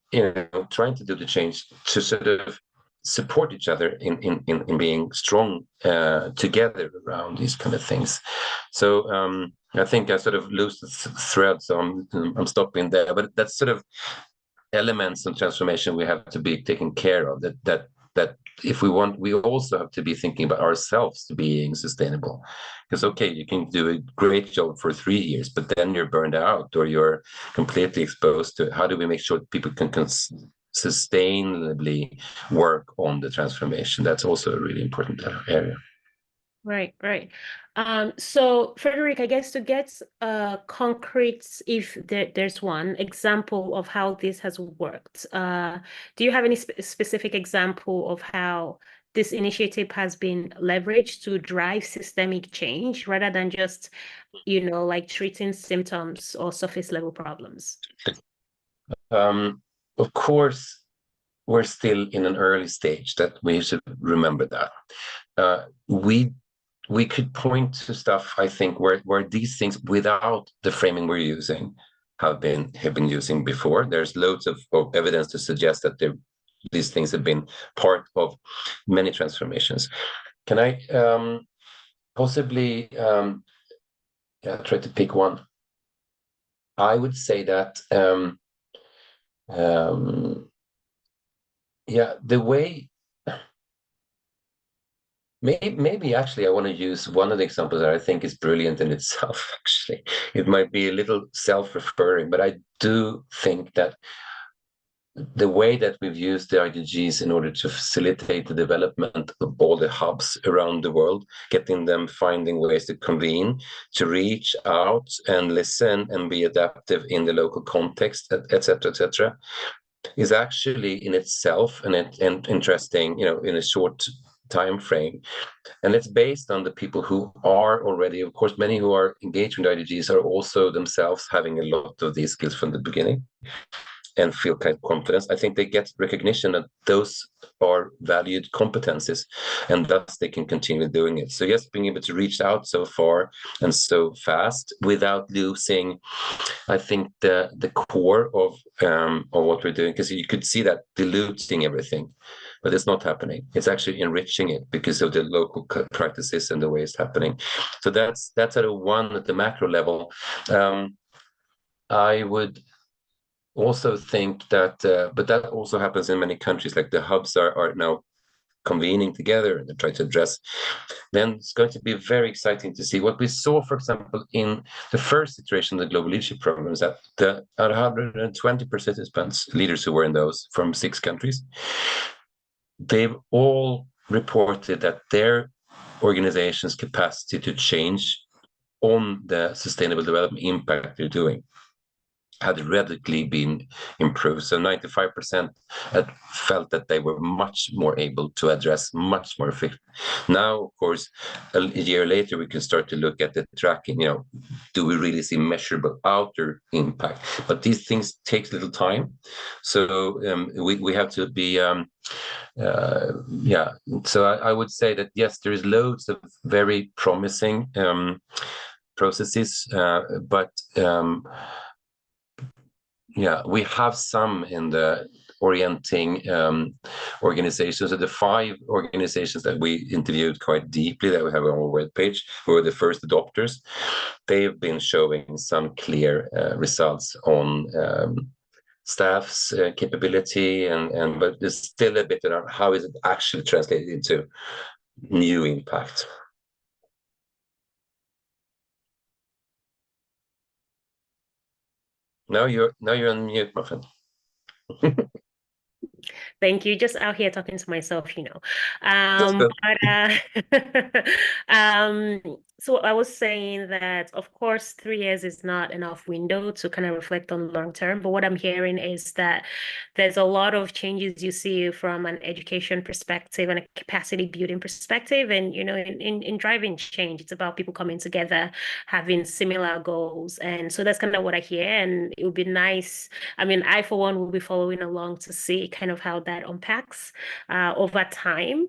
trying to do the change to sort of support each other in being strong together around these kind of things. So I think I sort of lose the thread, so I'm stopping there. But that's sort of elements of transformation we have to be taken care of. That if we want, we also have to be thinking about ourselves to being sustainable. Because okay, you can do a great job for 3 years, but then you're burned out or you're completely exposed to. How do we make sure people can sustainably work on the transformation? That's also a really important area. Right. So Fredrik, I guess to get concrete, if there's one example of how this has worked, do you have any specific example of how this initiative has been leveraged to drive systemic change rather than just, like treating symptoms or surface level problems? Of course, we're still in an early stage, that we should remember that. We could point to stuff, I think, where these things, without the framing we're using, have been using before. There's loads of evidence to suggest that these things have been part of many transformations. Can I possibly try to pick one? I would say that the way. Maybe actually I want to use one of the examples that I think is brilliant in itself. Actually, it might be a little self-referring, but I do think that the way that we've used the IDGs in order to facilitate the development of all the hubs around the world, getting them finding ways to convene, to reach out and listen and be adaptive in the local context, etc., is actually in itself and interesting, in a short time frame. And it's based on the people who are already, of course, many who are engaged with IDGs are also themselves having a lot of these skills from the beginning and feel kind of confidence. I think they get recognition that those are valued competencies, and thus they can continue doing it. So yes, being able to reach out so far and so fast without losing, I think, the core of what we're doing, because you could see that diluting everything, but it's not happening. It's actually enriching it because of the local practices and the way it's happening. So that's at the macro level. I would also think that, but that also happens in many countries, like the hubs are now convening together and they're trying to address. Then it's going to be very exciting to see what we saw, for example, in the first iteration of the Global Leadership Programs, that the 120 participants, leaders who were in those from 6 countries, they've all reported that their organization's capacity to change on the sustainable development impact they're doing had radically been improved. So 95% had felt that they were much more able to address much more effectively. Now, of course, a year later, we can start to look at the tracking. Do we really see measurable outer impact? But these things take little time. So we have to be, So I would say that, yes, there is loads of very promising processes, but we have some in the orienting organizations. So the 5 organizations that we interviewed quite deeply that we have on our webpage, who were the first adopters, they've been showing some clear results on staff's capability, but there's still a bit around how is it actually translated into new impact. Now you're on mute, my friend. Thank you. Just out here talking to myself, So I was saying that, of course, 3 years is not enough window to kind of reflect on long term. But what I'm hearing is that there's a lot of changes you see from an education perspective and a capacity building perspective. And, in driving change, it's about people coming together, having similar goals. And so that's kind of what I hear. And it would be nice. I mean, I, for one, will be following along to see kind of how that unpacks over time.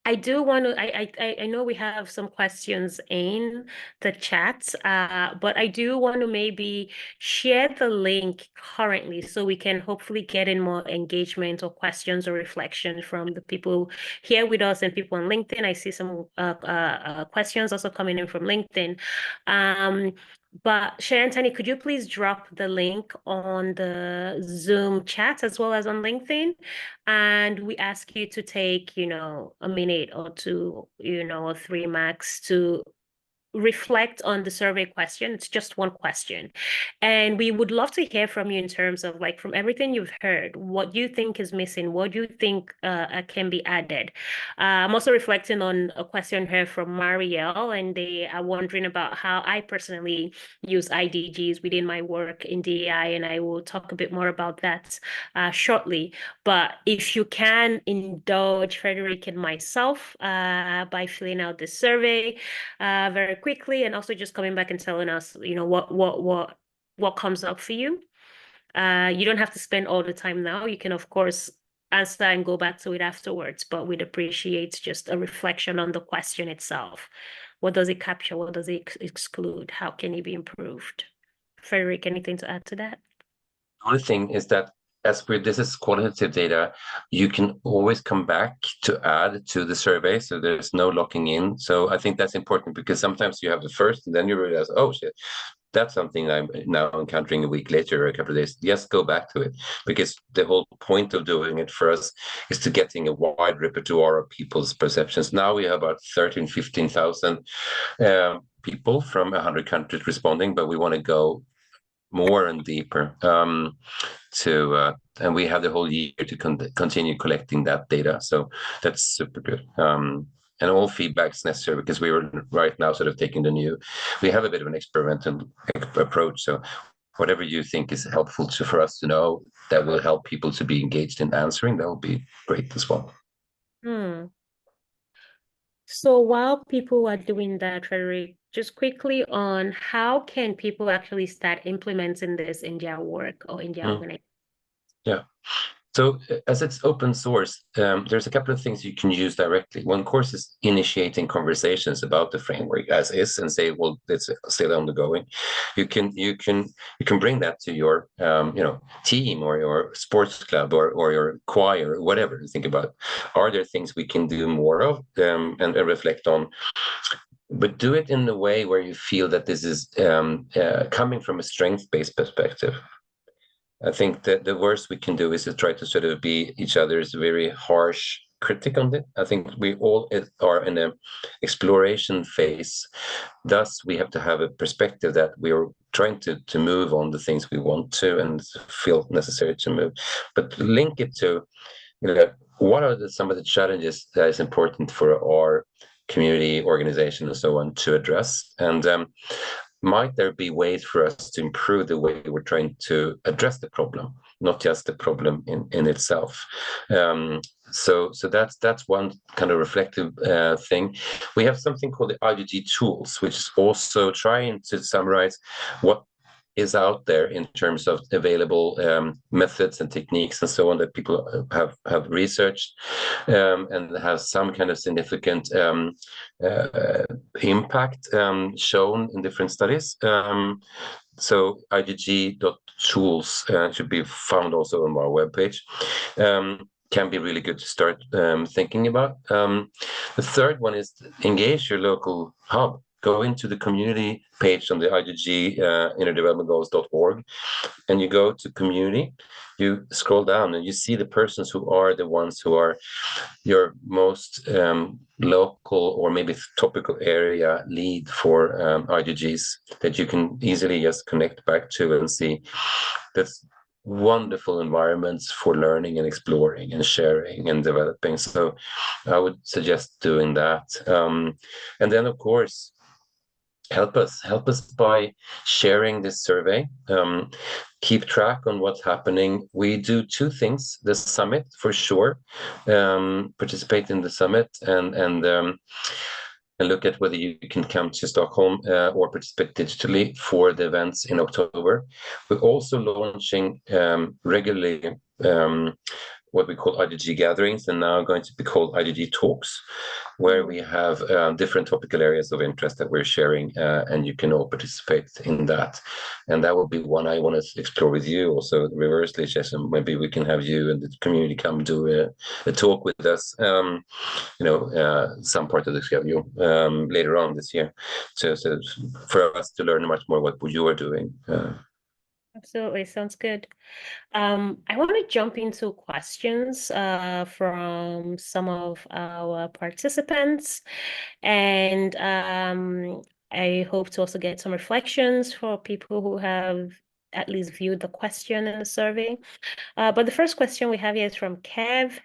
I do want to, I know we have some questions in the chat, but I do want to maybe share the link currently so we can hopefully get in more engagement or questions or reflections from the people here with us and people on LinkedIn. I see some questions also coming in from LinkedIn. But Sharon Tani, could you please drop the link on the Zoom chat as well as on LinkedIn? And we ask you to take, a minute or 2, or 3 max to reflect on the survey question. It's just one question. And we would love to hear from you in terms of, like, from everything you've heard, what you think is missing, what you think can be added. I'm also reflecting on a question here from Marielle, and they are wondering about how I personally use IDGs within my work in DEI, and I will talk a bit more about that shortly. But if you can indulge Fredrik and myself by filling out this survey very quickly, and also just coming back and telling us, what comes up for you. You don't have to spend all the time now. You can, of course, answer and go back to it afterwards, but we'd appreciate just a reflection on the question itself. What does it capture? What does it exclude? How can it be improved? Fredrik, anything to add to that? The only thing is that this is qualitative data, you can always come back to add to the survey, so there's no locking in. So I think that's important, because sometimes you have the first and then you realize, oh shit, that's something I'm now encountering a week later or a couple of days. Yes, go back to it, because the whole point of doing it for us is to getting a wide repertoire of people's perceptions. Now we have about 13, 15,000 people from 100 countries responding, but we want to go more and deeper and we have the whole year to continue collecting that data, so that's super good. And all feedback is necessary, because we were right now sort of taking we have a bit of an experimental approach, so whatever you think is helpful for us to know that will help people to be engaged in answering, that will be great as well. So while people are doing that, Fredrik, just quickly on how can people actually start implementing this in their work or in their organization? Yeah. So as it's open source, there's a couple of things you can use directly. One course is initiating conversations about the framework as is, and say, well, it's still ongoing. You can bring that to your team or your sports club or your choir or whatever. Think about, are there things we can do more of, and reflect on. But do it in a way where you feel that this is coming from a strength-based perspective. I think that the worst we can do is to try to sort of be each other's very harsh critic on it. I think we all are in an exploration phase. Thus, we have to have a perspective that we are trying to move on the things we want to and feel necessary to move. But link it to, what are some of the challenges that is important for our community, organization, and so on to address. And might there be ways for us to improve the way we're trying to address the problem, not just the problem in itself? So that's one kind of reflective thing. We have something called the IDG tools, which is also trying to summarize what is out there in terms of available methods and techniques and so on that people have researched and have some kind of significant impact shown in different studies. So idg.tools should be found also on our webpage. Can be really good to start thinking about. The third one is engage your local hub. Go into the community page on the IDG innerdevelopmentgoals.org, and you go to community, you scroll down and you see the persons who are the ones who are your most local or maybe topical area lead for IDGs that you can easily just connect back to and see. That's wonderful environments for learning and exploring and sharing and developing. So I would suggest doing that. And then, of course, help us by sharing this survey. Keep track on what's happening. We do two things: the summit for sure, participate in the summit and look at whether you can come to Stockholm or participate digitally for the events in October. We're also launching regularly what we call IDG gatherings, and now going to be called IDG talks, where we have different topical areas of interest that we're sharing, and you can all participate in that. And that will be one I want to explore with you. Also, reversely, Chisom, maybe we can have you and the community come do a talk with us, some part of the schedule later on this year. So for us to learn much more what you are doing. Absolutely, sounds good. I want to jump into questions from some of our participants, and I hope to also get some reflections for people who have at least viewed the question in the survey. But the first question we have here is from Kev.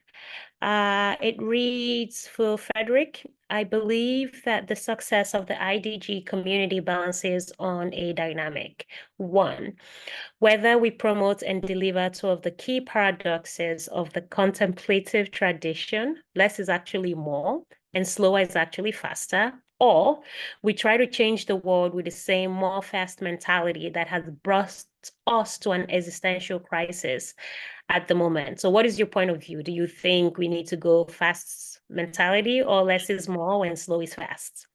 It reads, for Fredrik, I believe that the success of the IDG community balances on a dynamic. One, whether we promote and deliver two of the key paradoxes of the contemplative tradition, less is actually more, and slower is actually faster, or we try to change the world with the same more fast mentality that has brought us to an existential crisis at the moment. So what is your point of view? Do you think we need to go fast mentality or less is more when slow is fast?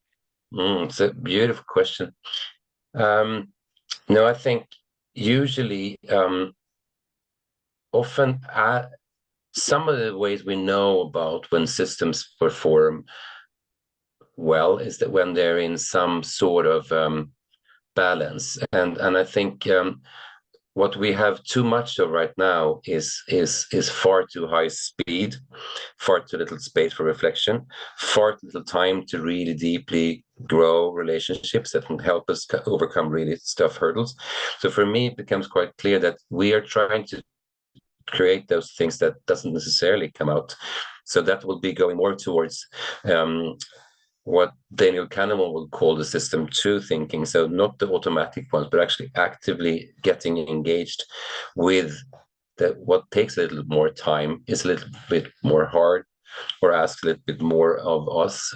It's a beautiful question. No, I think usually often some of the ways we know about when systems perform well is that when they're in some sort of balance, and I think what we have too much of right now is far too high speed, far too little space for reflection, far too little time to really deeply grow relationships that can help us overcome really tough hurdles. So for me, it becomes quite clear that we are trying to create those things that doesn't necessarily come out. So that will be going more towards what Daniel Kahneman would call the system two thinking. So not the automatic ones, but actually actively getting engaged with what takes a little more time, is a little bit more hard, or asks a little bit more of us,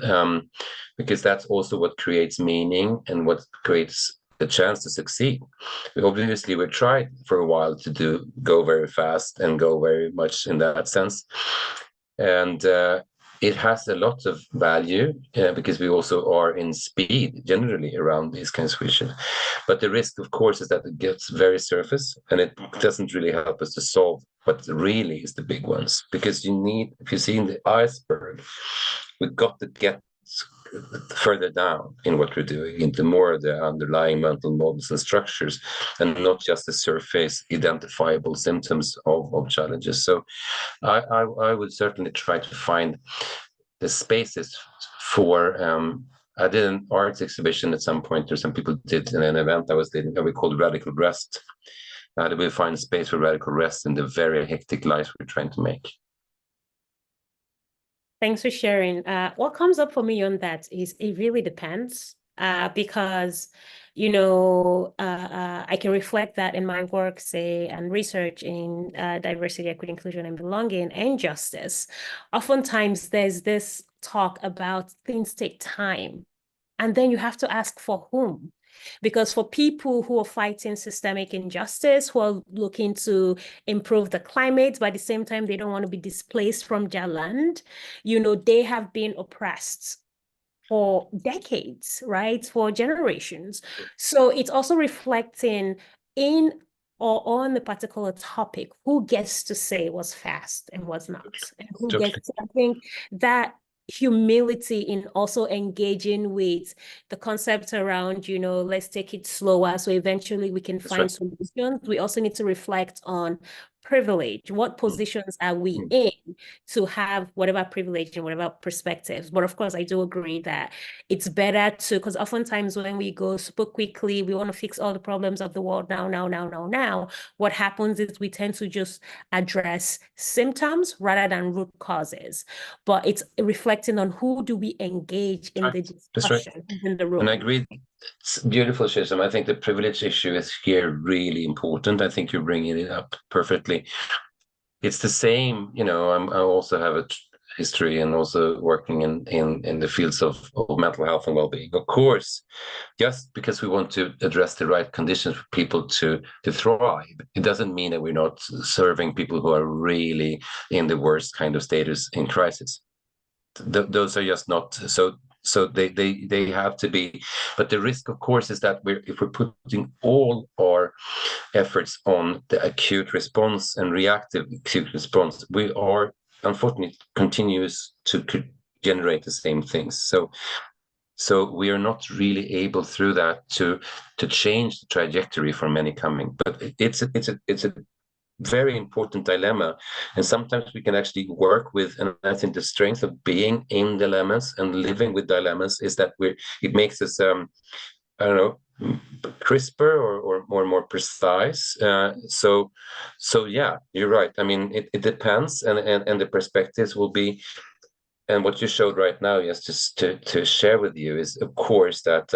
because that's also what creates meaning and what creates the chance to succeed. Obviously, we tried for a while to go very fast and go very much in that sense. And it has a lot of value because we also are in speed generally around these kinds of issues. But the risk, of course, is that it gets very surface and it doesn't really help us to solve what really is the big ones. Because if you see in the iceberg, we've got to get further down in what we're doing into more of the underlying mental models and structures, and not just the surface identifiable symptoms of challenges. So I would certainly try to find the spaces for I did an arts exhibition at some point, or some people did in an event I was doing that we called Radical Rest. That we find space for radical rest in the very hectic life we're trying to make. Thanks for sharing. What comes up for me on that is it really depends because, I can reflect that in my work, say, and research in diversity, equity, inclusion, and belonging and justice. Oftentimes, there's this talk about things take time, and then you have to ask for whom. Because for people who are fighting systemic injustice, who are looking to improve the climate, but at the same time, they don't want to be displaced from their land, they have been oppressed for decades, right? For generations. So it's also reflecting in or on the particular topic, who gets to say what's fast and what's not, and who Totally. gets, I think that humility in also engaging with the concept around, let's take it slower so eventually we can That's find right. solutions. We also need to reflect on privilege. What positions are we Mm. in to have whatever privilege and whatever perspectives? But of course, I do agree that it's better to, because oftentimes when we go super quickly, we want to fix all the problems of the world now. What happens is we tend to just address symptoms rather than root causes. But it's reflecting on who do we engage in the That's right. discussion, in the room. And I agree. It's beautiful, Chisom. I think the privilege issue is here really important. I think you're bringing it up perfectly. It's the same, I also have a history and also working in the fields of mental health and well-being. Of course, just because we want to address the right conditions for people to thrive, it doesn't mean that we're not serving people who are really in the worst kind of status in crisis. Those are just not so they have to be, but the risk, of course, is that if we're putting all our efforts on the acute response and reactive acute response, we are unfortunately continues to generate the same things. So we are not really able through that to change the trajectory for many coming. But it's a very important dilemma, and sometimes we can actually work with, and I think the strength of being in dilemmas and living with dilemmas is that it makes us I don't know, crisper or more precise. So yeah, you're right. I mean, it depends, and the perspectives will be, and what you showed right now, yes, just to share with you is, of course, that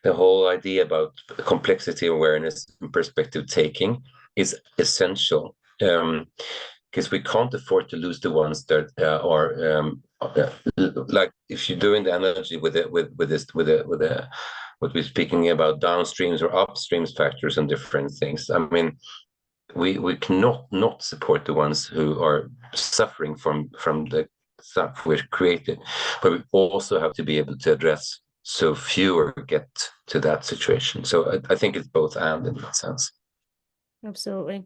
the whole idea about complexity awareness and perspective taking is essential, because we can't afford to lose the ones that like if you're doing the analogy with what we're speaking about downstreams or upstreams factors and different things. I mean, we cannot not support the ones who are suffering from the stuff we've created, but we also have to be able to address so fewer get to that situation. So I think it's both and in that sense. Absolutely.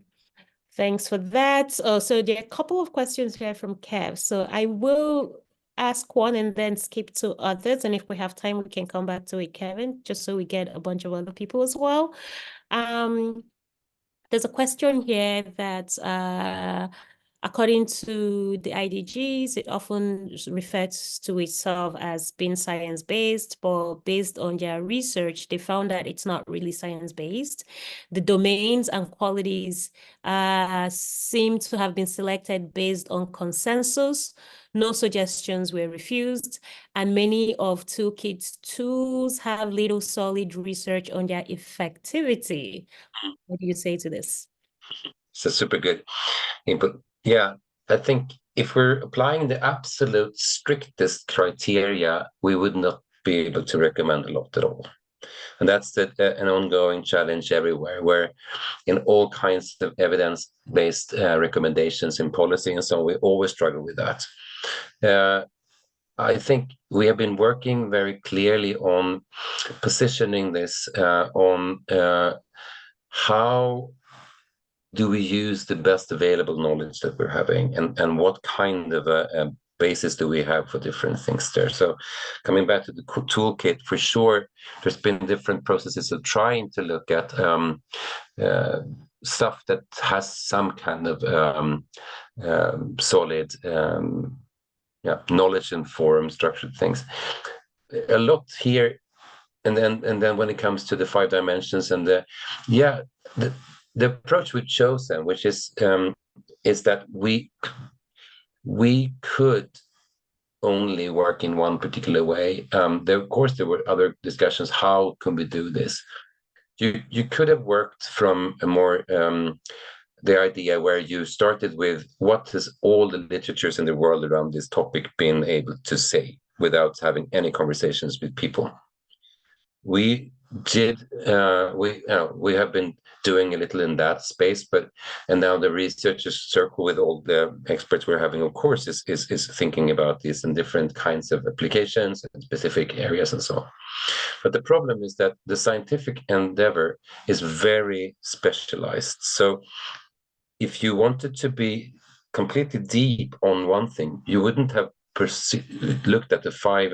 Thanks for that. So there are a couple of questions here from Kev. So I will ask one and then skip to others. And if we have time, we can come back to it, Kevin, just so we get a bunch of other people as well. There's a question here that according to the IDGs, it often refers to itself as being science-based, but based on their research, they found that it's not really science-based. The domains and qualities seem to have been selected based on consensus. No suggestions were refused, and many of Toolkit's tools have little solid research on their effectivity. What do you say to this? So super good input. Yeah, I think if we're applying the absolute strictest criteria, we would not be able to recommend a lot at all. And that's an ongoing challenge everywhere, where in all kinds of evidence-based recommendations in policy and so on, we always struggle with that. I think we have been working very clearly on positioning this on how do we use the best available knowledge that we're having, and what kind of a basis do we have for different things there. So coming back to the toolkit, for sure, there's been different processes of trying to look at stuff that has some kind of solid knowledge and forum structured things. A lot here, and then when it comes to the 5 dimensions and the approach we've chosen, which is that we could only work in one particular way. Of course, there were other discussions. How can we do this? You could have worked from a more the idea where you started with what has all the literatures in the world around this topic been able to say without having any conversations with people. We did we have been doing a little in that space, and now the researchers circle with all the experts we're having, of course, is thinking about this in different kinds of applications and specific areas and so on. But the problem is that the scientific endeavor is very specialized. So if you wanted to be completely deep on one thing, you wouldn't have looked at the 5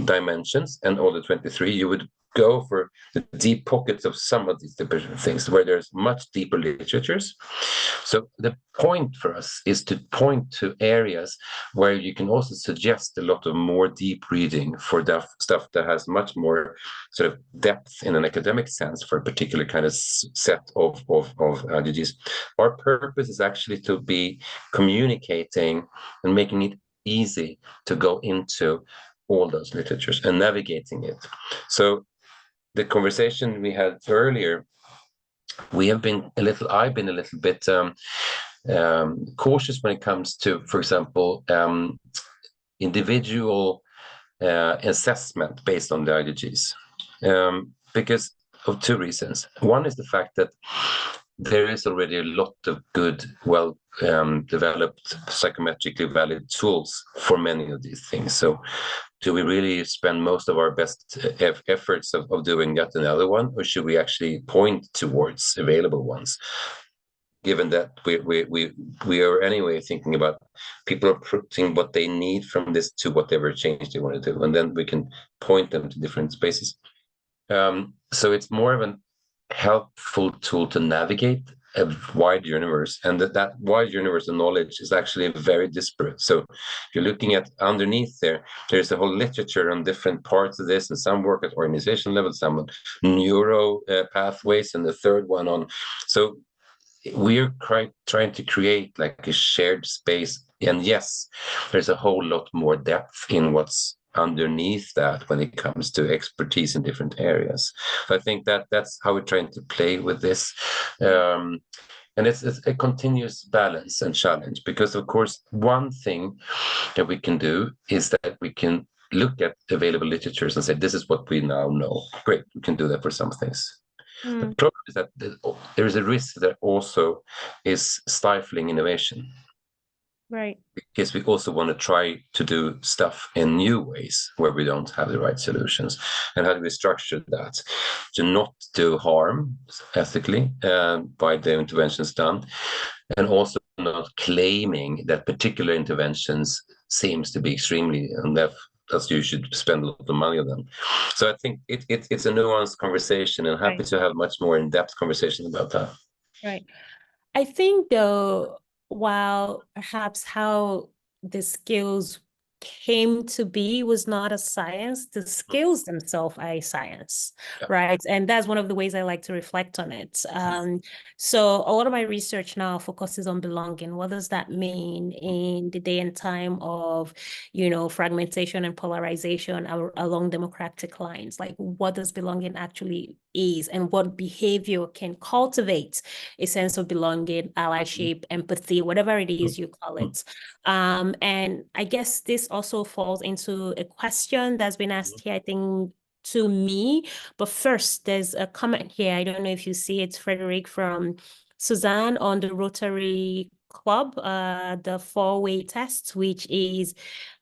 dimensions and all the 23. You would go for the deep pockets of some of these different things where there's much deeper literatures. So the point for us is to point to areas where you can also suggest a lot of more deep reading for stuff that has much more sort of depth in an academic sense for a particular kind of set of IDGs. Our purpose is actually to be communicating and making it easy to go into all those literatures and navigating it. So the conversation we had earlier, I've been a little bit cautious when it comes to, for example, individual assessment based on the IDGs, because of 2 reasons. One is the fact that there is already a lot of good, developed, psychometrically valid tools for many of these things. So do we really spend most of our best efforts of doing yet another one, or should we actually point towards available ones? Given that we are anyway thinking about people are putting what they need from this to whatever change they want to do, and then we can point them to different spaces. So it's more of a helpful tool to navigate a wide universe, and that wide universe of knowledge is actually very disparate. So if you're looking at underneath there's a whole literature on different parts of this, and some work at organization level, some on neuro pathways, and the third one on. So we're trying to create like a shared space, and yes, there's a whole lot more depth in what's underneath that when it comes to expertise in different areas. So I think that's how we're trying to play with this, and it's a continuous balance and challenge, because of course one thing that we can do is that we can look at available literatures and say, this is what we now know. Great, we can do that for some things. The problem is that there is a risk that also is stifling innovation. Right. Because we also want to try to do stuff in new ways where we don't have the right solutions. And how do we structure that to not do harm ethically by the interventions done, and also not claiming that particular interventions seems to be extremely enough that you should spend a lot of money on them. So I think it's a nuanced conversation, and happy to have much more in-depth conversation about that. Right. I think though, while perhaps how the skills came to be was not a science, the skills themselves are a science, right? And that's one of the ways I like to reflect on it. So a lot of my research now focuses on belonging. What does that mean in the day and time of, fragmentation and polarization along democratic lines? Like, what does belonging actually is, and what behavior can cultivate a sense of belonging, allyship, empathy, whatever it is you call it. And I guess this also falls into a question that's been asked here, I think, to me. But first, there's a comment here. I don't know if you see it, Fredrik, from Suzanne on the Rotary Club, the 4-way test, which is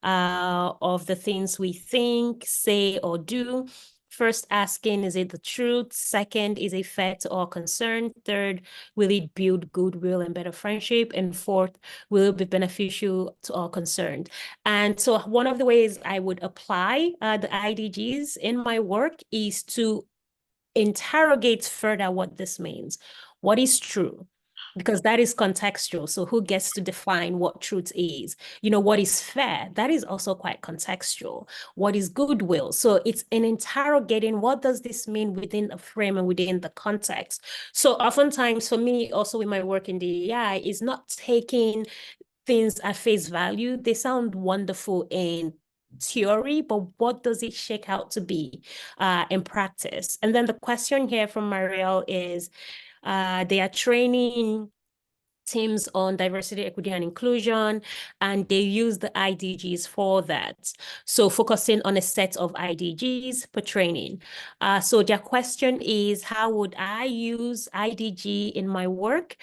of the things we think, say, or do. First, asking, is it the truth? Second, is it fair to all concerned? Third, will it build goodwill and better friendship? And fourth, will it be beneficial to all concerned? And so one of the ways I would apply the IDGs in my work is to interrogate further what this means. What is true? Because that is contextual. So who gets to define what truth is? What is fair? That is also quite contextual. What is goodwill? So it's in interrogating, what does this mean within a frame and within the context? So oftentimes for me, also with my work in DEI, is not taking things at face value. They sound wonderful in theory, but what does it shake out to be in practice? And then the question here from Marielle is, they are training teams on diversity, equity, and inclusion, and they use the IDGs for that. So focusing on a set of IDGs per training. So their question is, how would I use IDG in my work?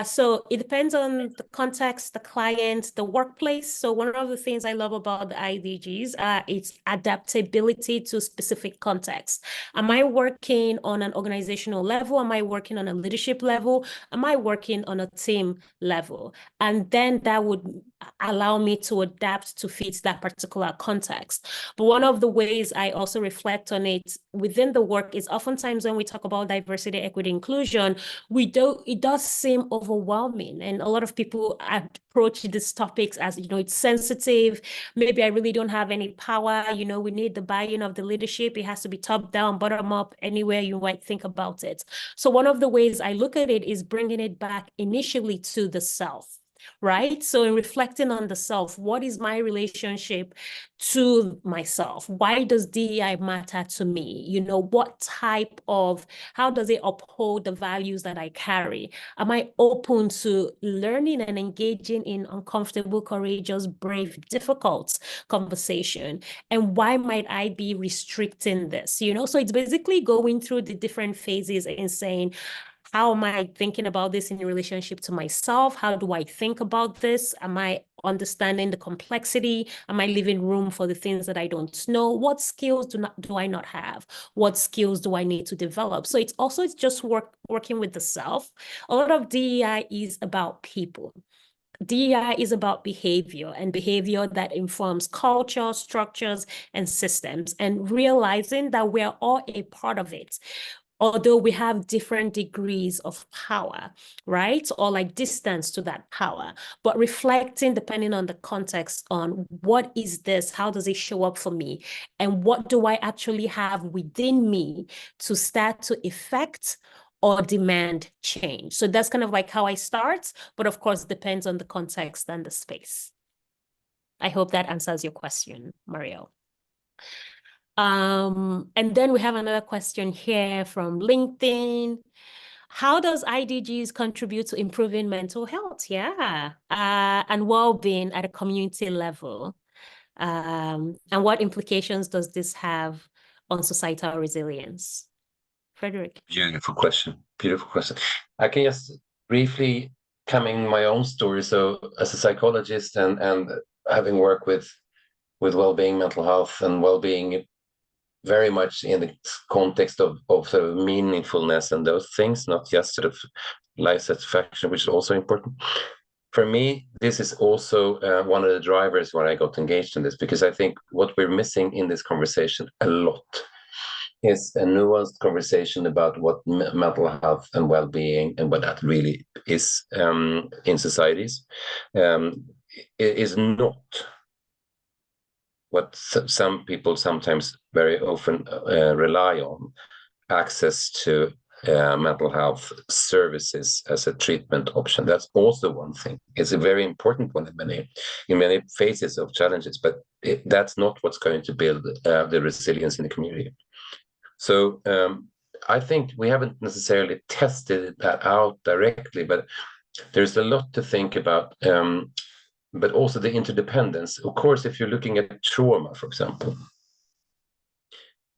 So it depends on the context, the client, the workplace. So one of the things I love about the IDGs, it's adaptability to specific context. Am I working on an organizational level? Am I working on a leadership level? Am I working on a team level? And then that would allow me to adapt to fit that particular context. But one of the ways I also reflect on it within the work is oftentimes when we talk about diversity, equity, inclusion, it does seem overwhelming. And a lot of people approach these topics as, it's sensitive. Maybe I really don't have any power. We need the buy-in of the leadership. It has to be top down, bottom up, anywhere you might think about it. So one of the ways I look at it is bringing it back initially to the self, right? So in reflecting on the self, what is my relationship to myself? Why does DEI matter to me? How does it uphold the values that I carry? Am I open to learning and engaging in uncomfortable, courageous, brave, difficult conversation? And why might I be restricting this? So it's basically going through the different phases and saying, how am I thinking about this in relationship to myself? How do I think about this? Am I understanding the complexity? Am I leaving room for the things that I don't know? What skills do I not have? What skills do I need to develop? So it's just working with the self. A lot of DEI is about people. DEI is about behavior, and behavior that informs culture, structures, and systems, and realizing that we're all a part of it, although we have different degrees of power, right? Or like distance to that power, but reflecting depending on the context on what is this, how does it show up for me, and what do I actually have within me to start to effect or demand change. So that's kind of like how I start, but of course, depends on the context and the space. I hope that answers your question, Marielle. And then we have another question here from LinkedIn. How does IDGs contribute to improving mental health? And well-being at a community level? And what implications does this have on societal resilience? Fredrik. Beautiful question. Beautiful question. I can just briefly come in my own story. So as a psychologist and having worked with well-being, mental health and well-being very much in the context of sort of meaningfulness and those things, not just sort of life satisfaction, which is also important. For me, this is also one of the drivers when I got engaged in this, because I think what we're missing in this conversation a lot is a nuanced conversation about what mental health and well-being and what that really is in societies. It is not what some people sometimes very often rely on, access to mental health services as a treatment option. That's also one thing. It's a very important one in many phases of challenges, but that's not what's going to build the resilience in the community. So I think we haven't necessarily tested that out directly, but there's a lot to think about, but also the interdependence. Of course, if you're looking at trauma, for example,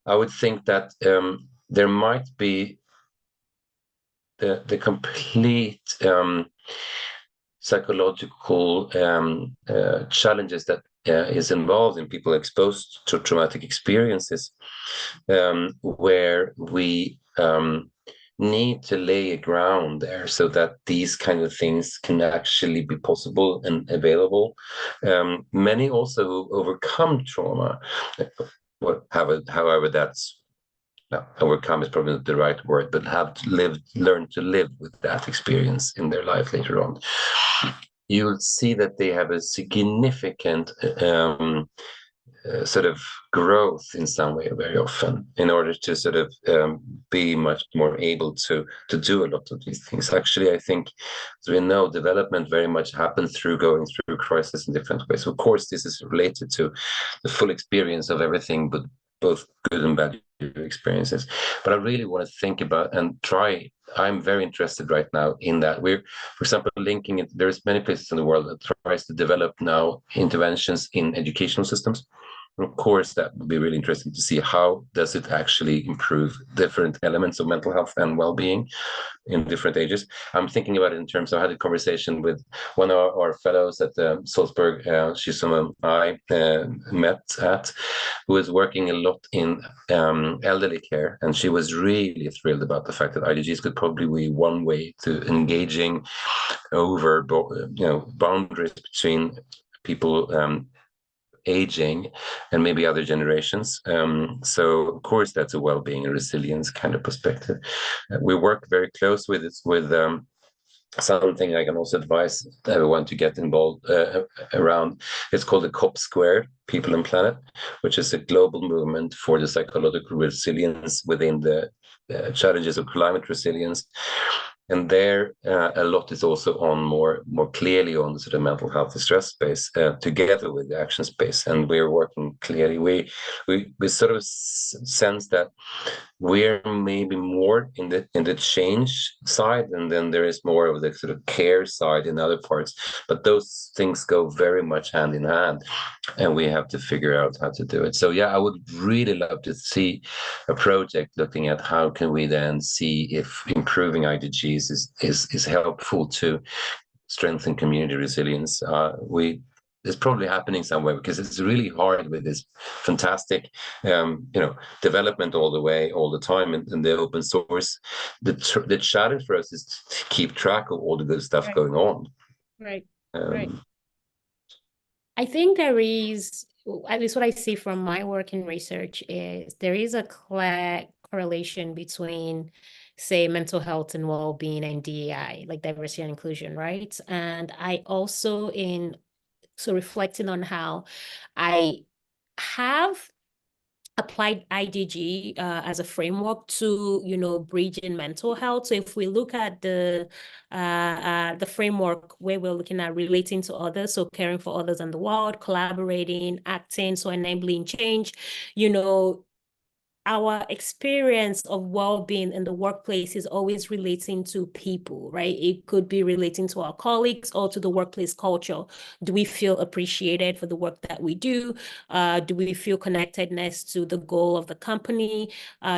I would think that there might be the complete psychological challenges that is involved in people exposed to traumatic experiences, where we need to lay a ground there so that these kind of things can actually be possible and available. Many also overcome trauma, however that's, overcome is probably not the right word, but learned to live with that experience in their life later on. You'll see that they have a significant sort of growth in some way very often in order to sort of be much more able to do a lot of these things. Actually, I think, as we know, development very much happens through going through crisis in different ways. Of course, this is related to the full experience of everything, but both good and bad experiences. But I really want to think about and try. I'm very interested right now in that. We're, for example, linking it. There's many places in the world that tries to develop now interventions in educational systems. And of course, that would be really interesting to see how does it actually improve different elements of mental health and well-being in different ages. I'm thinking about it in terms of, I had a conversation with one of our fellows at Salzburg, Chisom and I met at, who is working a lot in elderly care. And she was really thrilled about the fact that IDGs could probably be one way to engaging over boundaries between people aging and maybe other generations. So of course that's a well-being and resilience kind of perspective. We work very close with this with something I can also advise everyone to get involved around. It's called the COP Square, People and Planet, which is a global movement for the psychological resilience within the challenges of climate resilience. And there, a lot is also on more clearly on the sort of mental health and stress space, together with the action space. And we're working clearly. We sort of sense that we're maybe more in the change side, and then there is more of the sort of care side in other parts. But those things go very much hand in hand, and we have to figure out how to do it. So yeah, I would really love to see a project looking at how can we then see if improving IDGs is helpful to strengthen community resilience. It's probably happening somewhere because it's really hard with this fantastic, development all the time in the open source. The challenge for us is to keep track of all the good stuff going on. Right. Right. I think there is, at least what I see from my work in research, is there is a clear correlation between, say, mental health and well-being and DEI, like diversity and inclusion, right? And I also reflecting on how I have applied IDG as a framework to, bridge in mental health. So if we look at the framework where we're looking at relating to others, so caring for others in the world, collaborating, acting, so enabling change, our experience of well-being in the workplace is always relating to people, right? It could be relating to our colleagues or to the workplace culture. Do we feel appreciated for the work that we do? Do we feel connectedness to the goal of the company?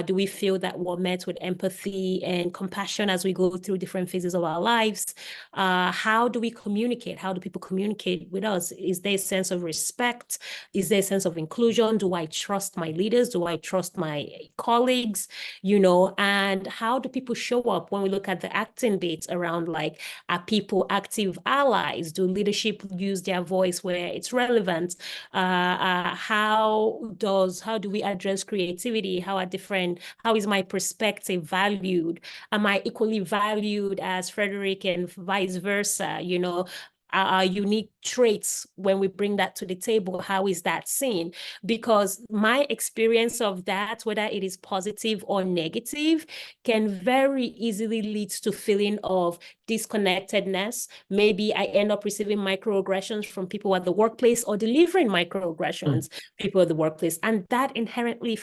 Do we feel that we're met with empathy and compassion as we go through different phases of our lives? How do we communicate? How do people communicate with us? Is there a sense of respect? Is there a sense of inclusion? Do I trust my leaders? Do I trust my colleagues? And how do people show up when we look at the acting bits around, like, are people active allies? Do leadership use their voice where it's relevant? How do we address creativity? How is my perspective valued? Am I equally valued as Fredrik and vice versa? Our unique traits, when we bring that to the table, how is that seen? Because my experience of that, whether it is positive or negative, can very easily lead to feeling of disconnectedness. Maybe I end up receiving microaggressions from people at the workplace, or delivering microaggressions people at the workplace. And that inherently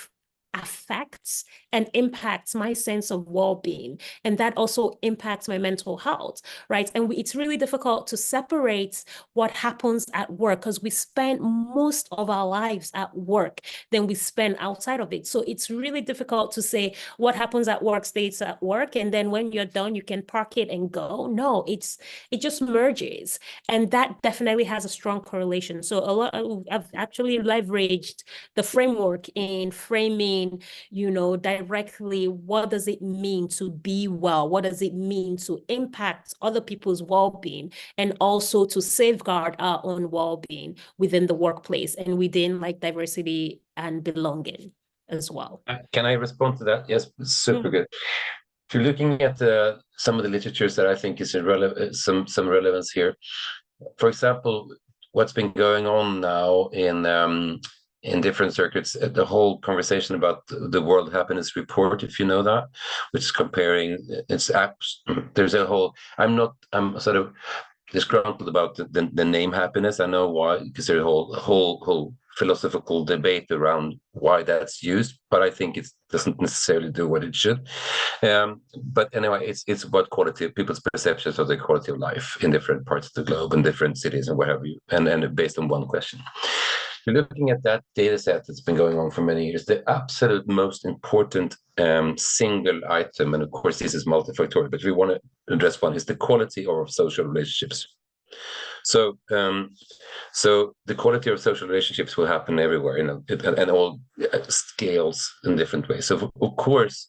affects and impacts my sense of well-being, and that also impacts my mental health, right? And it's really difficult to separate what happens at work, because we spend most of our lives at work than we spend outside of it. So it's really difficult to say what happens at work stays at work, and then when you're done, you can park it and go. No, it just merges, and that definitely has a strong correlation. So I've actually leveraged the framework in framing, directly, what does it mean to be well? What does it mean to impact other people's well-being, and also to safeguard our own well-being within the workplace and within, like, diversity and belonging as well. Can I respond to that? Yes, super good. If you're looking at some of the literatures that I think is some relevance here, for example, what's been going on now in in different circuits, the whole conversation about the World Happiness Report, if you know that, which is comparing its apps. There's a whole, I'm sort of disgruntled about the name happiness. I know why, because there's a whole philosophical debate around why that's used, but I think it doesn't necessarily do what it should. But anyway, it's about quality of people's perceptions of the quality of life in different parts of the globe and different cities and wherever you, and based on one question. Looking at that data set that's been going on for many years, the absolute most important single item, and of course this is multifactorial, but we want to address one, is the quality of social relationships. So, so the quality of social relationships will happen everywhere, you know, and all scales in different ways. So, of course,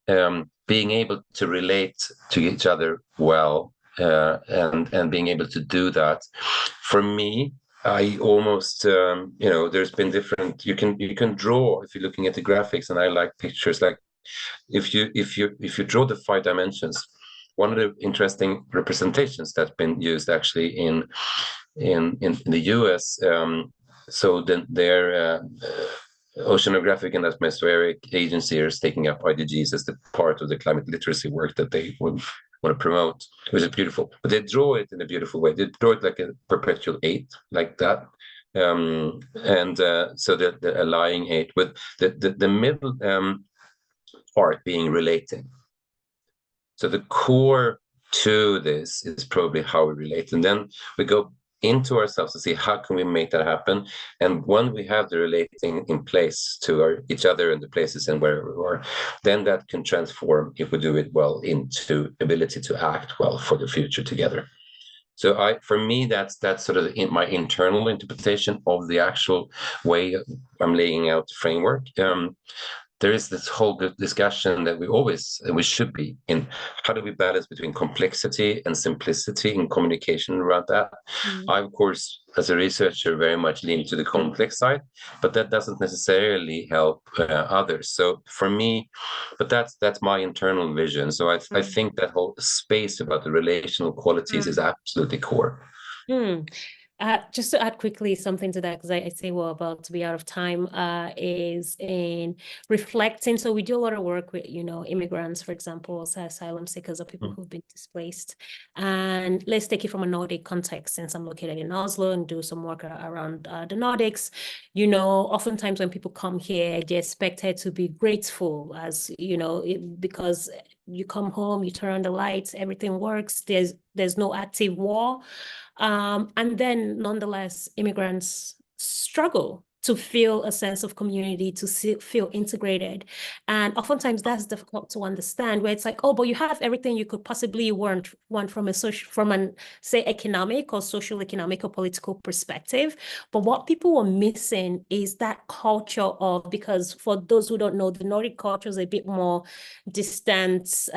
being able to relate to each other well, and being able to do that, for me, I almost, you know, there's been different. You can draw if you're looking at the graphics, and I like pictures. Like if you draw the 5 dimensions, one of the interesting representations that's been used actually in the US. So their Oceanographic and Atmospheric Agency is taking up IDGs as the part of the climate literacy work that they would want to promote, which is beautiful. But they draw it in a beautiful way. They draw it like a perpetual 8, like that. So the lying 8 with the middle part being relating. So the core to this is probably how we relate. And then we go into ourselves to see how can we make that happen. And when we have the relating in place to each other and the places and wherever we are, then that can transform, if we do it well, into ability to act well for the future together. So for me, that's sort of my internal interpretation of the actual way I'm laying out the framework. There is this whole discussion that we should be in. How do we balance between complexity and simplicity in communication around that? I, of course, as a researcher, very much lean to the complex side, but that doesn't necessarily help others. So for me, but that's my internal vision. So I think that whole space about the relational qualities is absolutely core. Just to add quickly something to that, because I say we're about to be out of time, is in reflecting. So we do a lot of work with, you know, immigrants, for example, asylum seekers or people who've been displaced. And let's take it from a Nordic context, since I'm located in Oslo and do some work around the Nordics. You know, oftentimes when people come here, they're expected to be grateful, as, you know, because you come home, you turn on the lights, everything works. There's no active war. And then nonetheless, immigrants struggle to feel a sense of community, to feel integrated. And oftentimes that's difficult to understand, where it's like, oh, but you have everything you could possibly want from an, say, economic or social economic or political perspective. But what people were missing is that culture of, because for those who don't know, the Nordic culture is a bit more distant,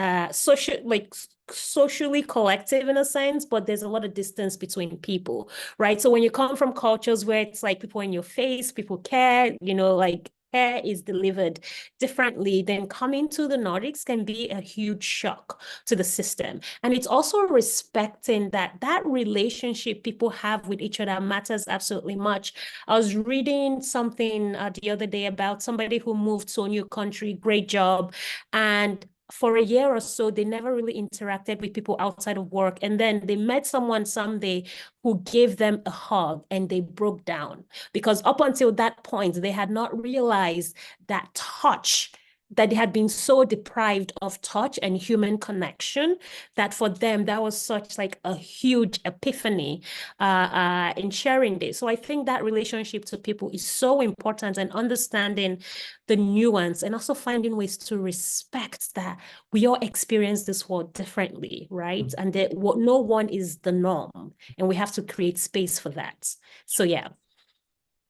socially collective in a sense, but there's a lot of distance between people, right? So when you come from cultures where it's like people in your face, people care, you know, like care is delivered differently, then coming to the Nordics can be a huge shock to the system. And it's also respecting that relationship people have with each other matters absolutely much. I was reading something the other day about somebody who moved to a new country, great job, and for a year or so, they never really interacted with people outside of work. And then they met someone someday who gave them a hug and they broke down, because up until that point, they had not realized that touch, that they had been so deprived of touch and human connection, that for them, that was such like a huge epiphany in sharing this. So I think that relationship to people is so important, and understanding the nuance and also finding ways to respect that we all experience this world differently, right? And that no one is the norm, and we have to create space for that. So yeah.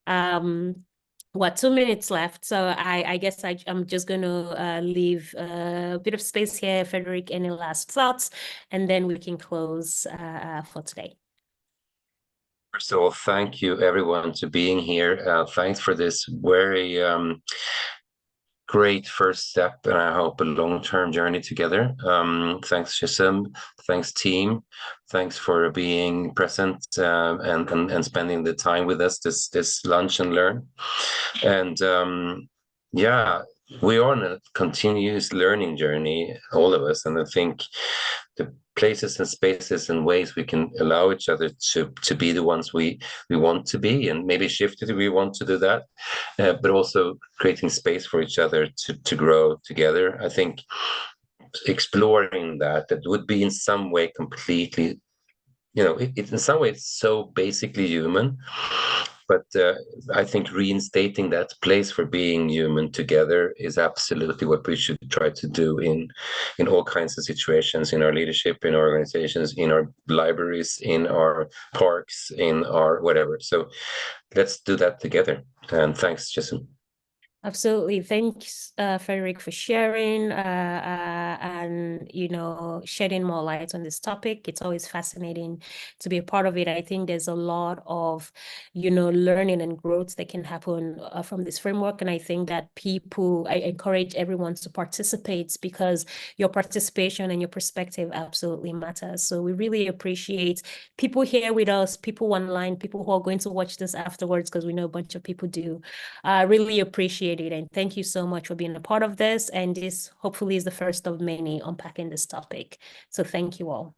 2 minutes left, so I guess I'm just going to leave a bit of space here. Fredrik, any last thoughts, and then we can close for today. First of all, thank you everyone to being here. Thanks for this very great first step, and I hope a long-term journey together. Thanks, Chisom. Thanks, team. Thanks for being present and spending the time with us this lunch and learn. And yeah, we are on a continuous learning journey, all of us, and I think the places and spaces and ways we can allow each other to be the ones we want to be, and maybe shift it if we want to do that, but also creating space for each other to grow together. I think exploring that would be in some way completely, in some way it's so basically human, but I think reinstating that place for being human together is absolutely what we should try to do in all kinds of situations, in our leadership, in our organizations, in our libraries, in our parks, in our whatever. So let's do that together. And thanks, Chisom. Absolutely. Thanks, Fredrik, for sharing and, shedding more light on this topic. It's always fascinating to be a part of it. I think there's a lot of, learning and growth that can happen from this framework. And I think that I encourage everyone to participate, because your participation and your perspective absolutely matters. So we really appreciate people here with us, people online, people who are going to watch this afterwards, because we know a bunch of people do. Really appreciate it, and thank you so much for being a part of this, and this hopefully is the first of many unpacking this topic. So thank you all.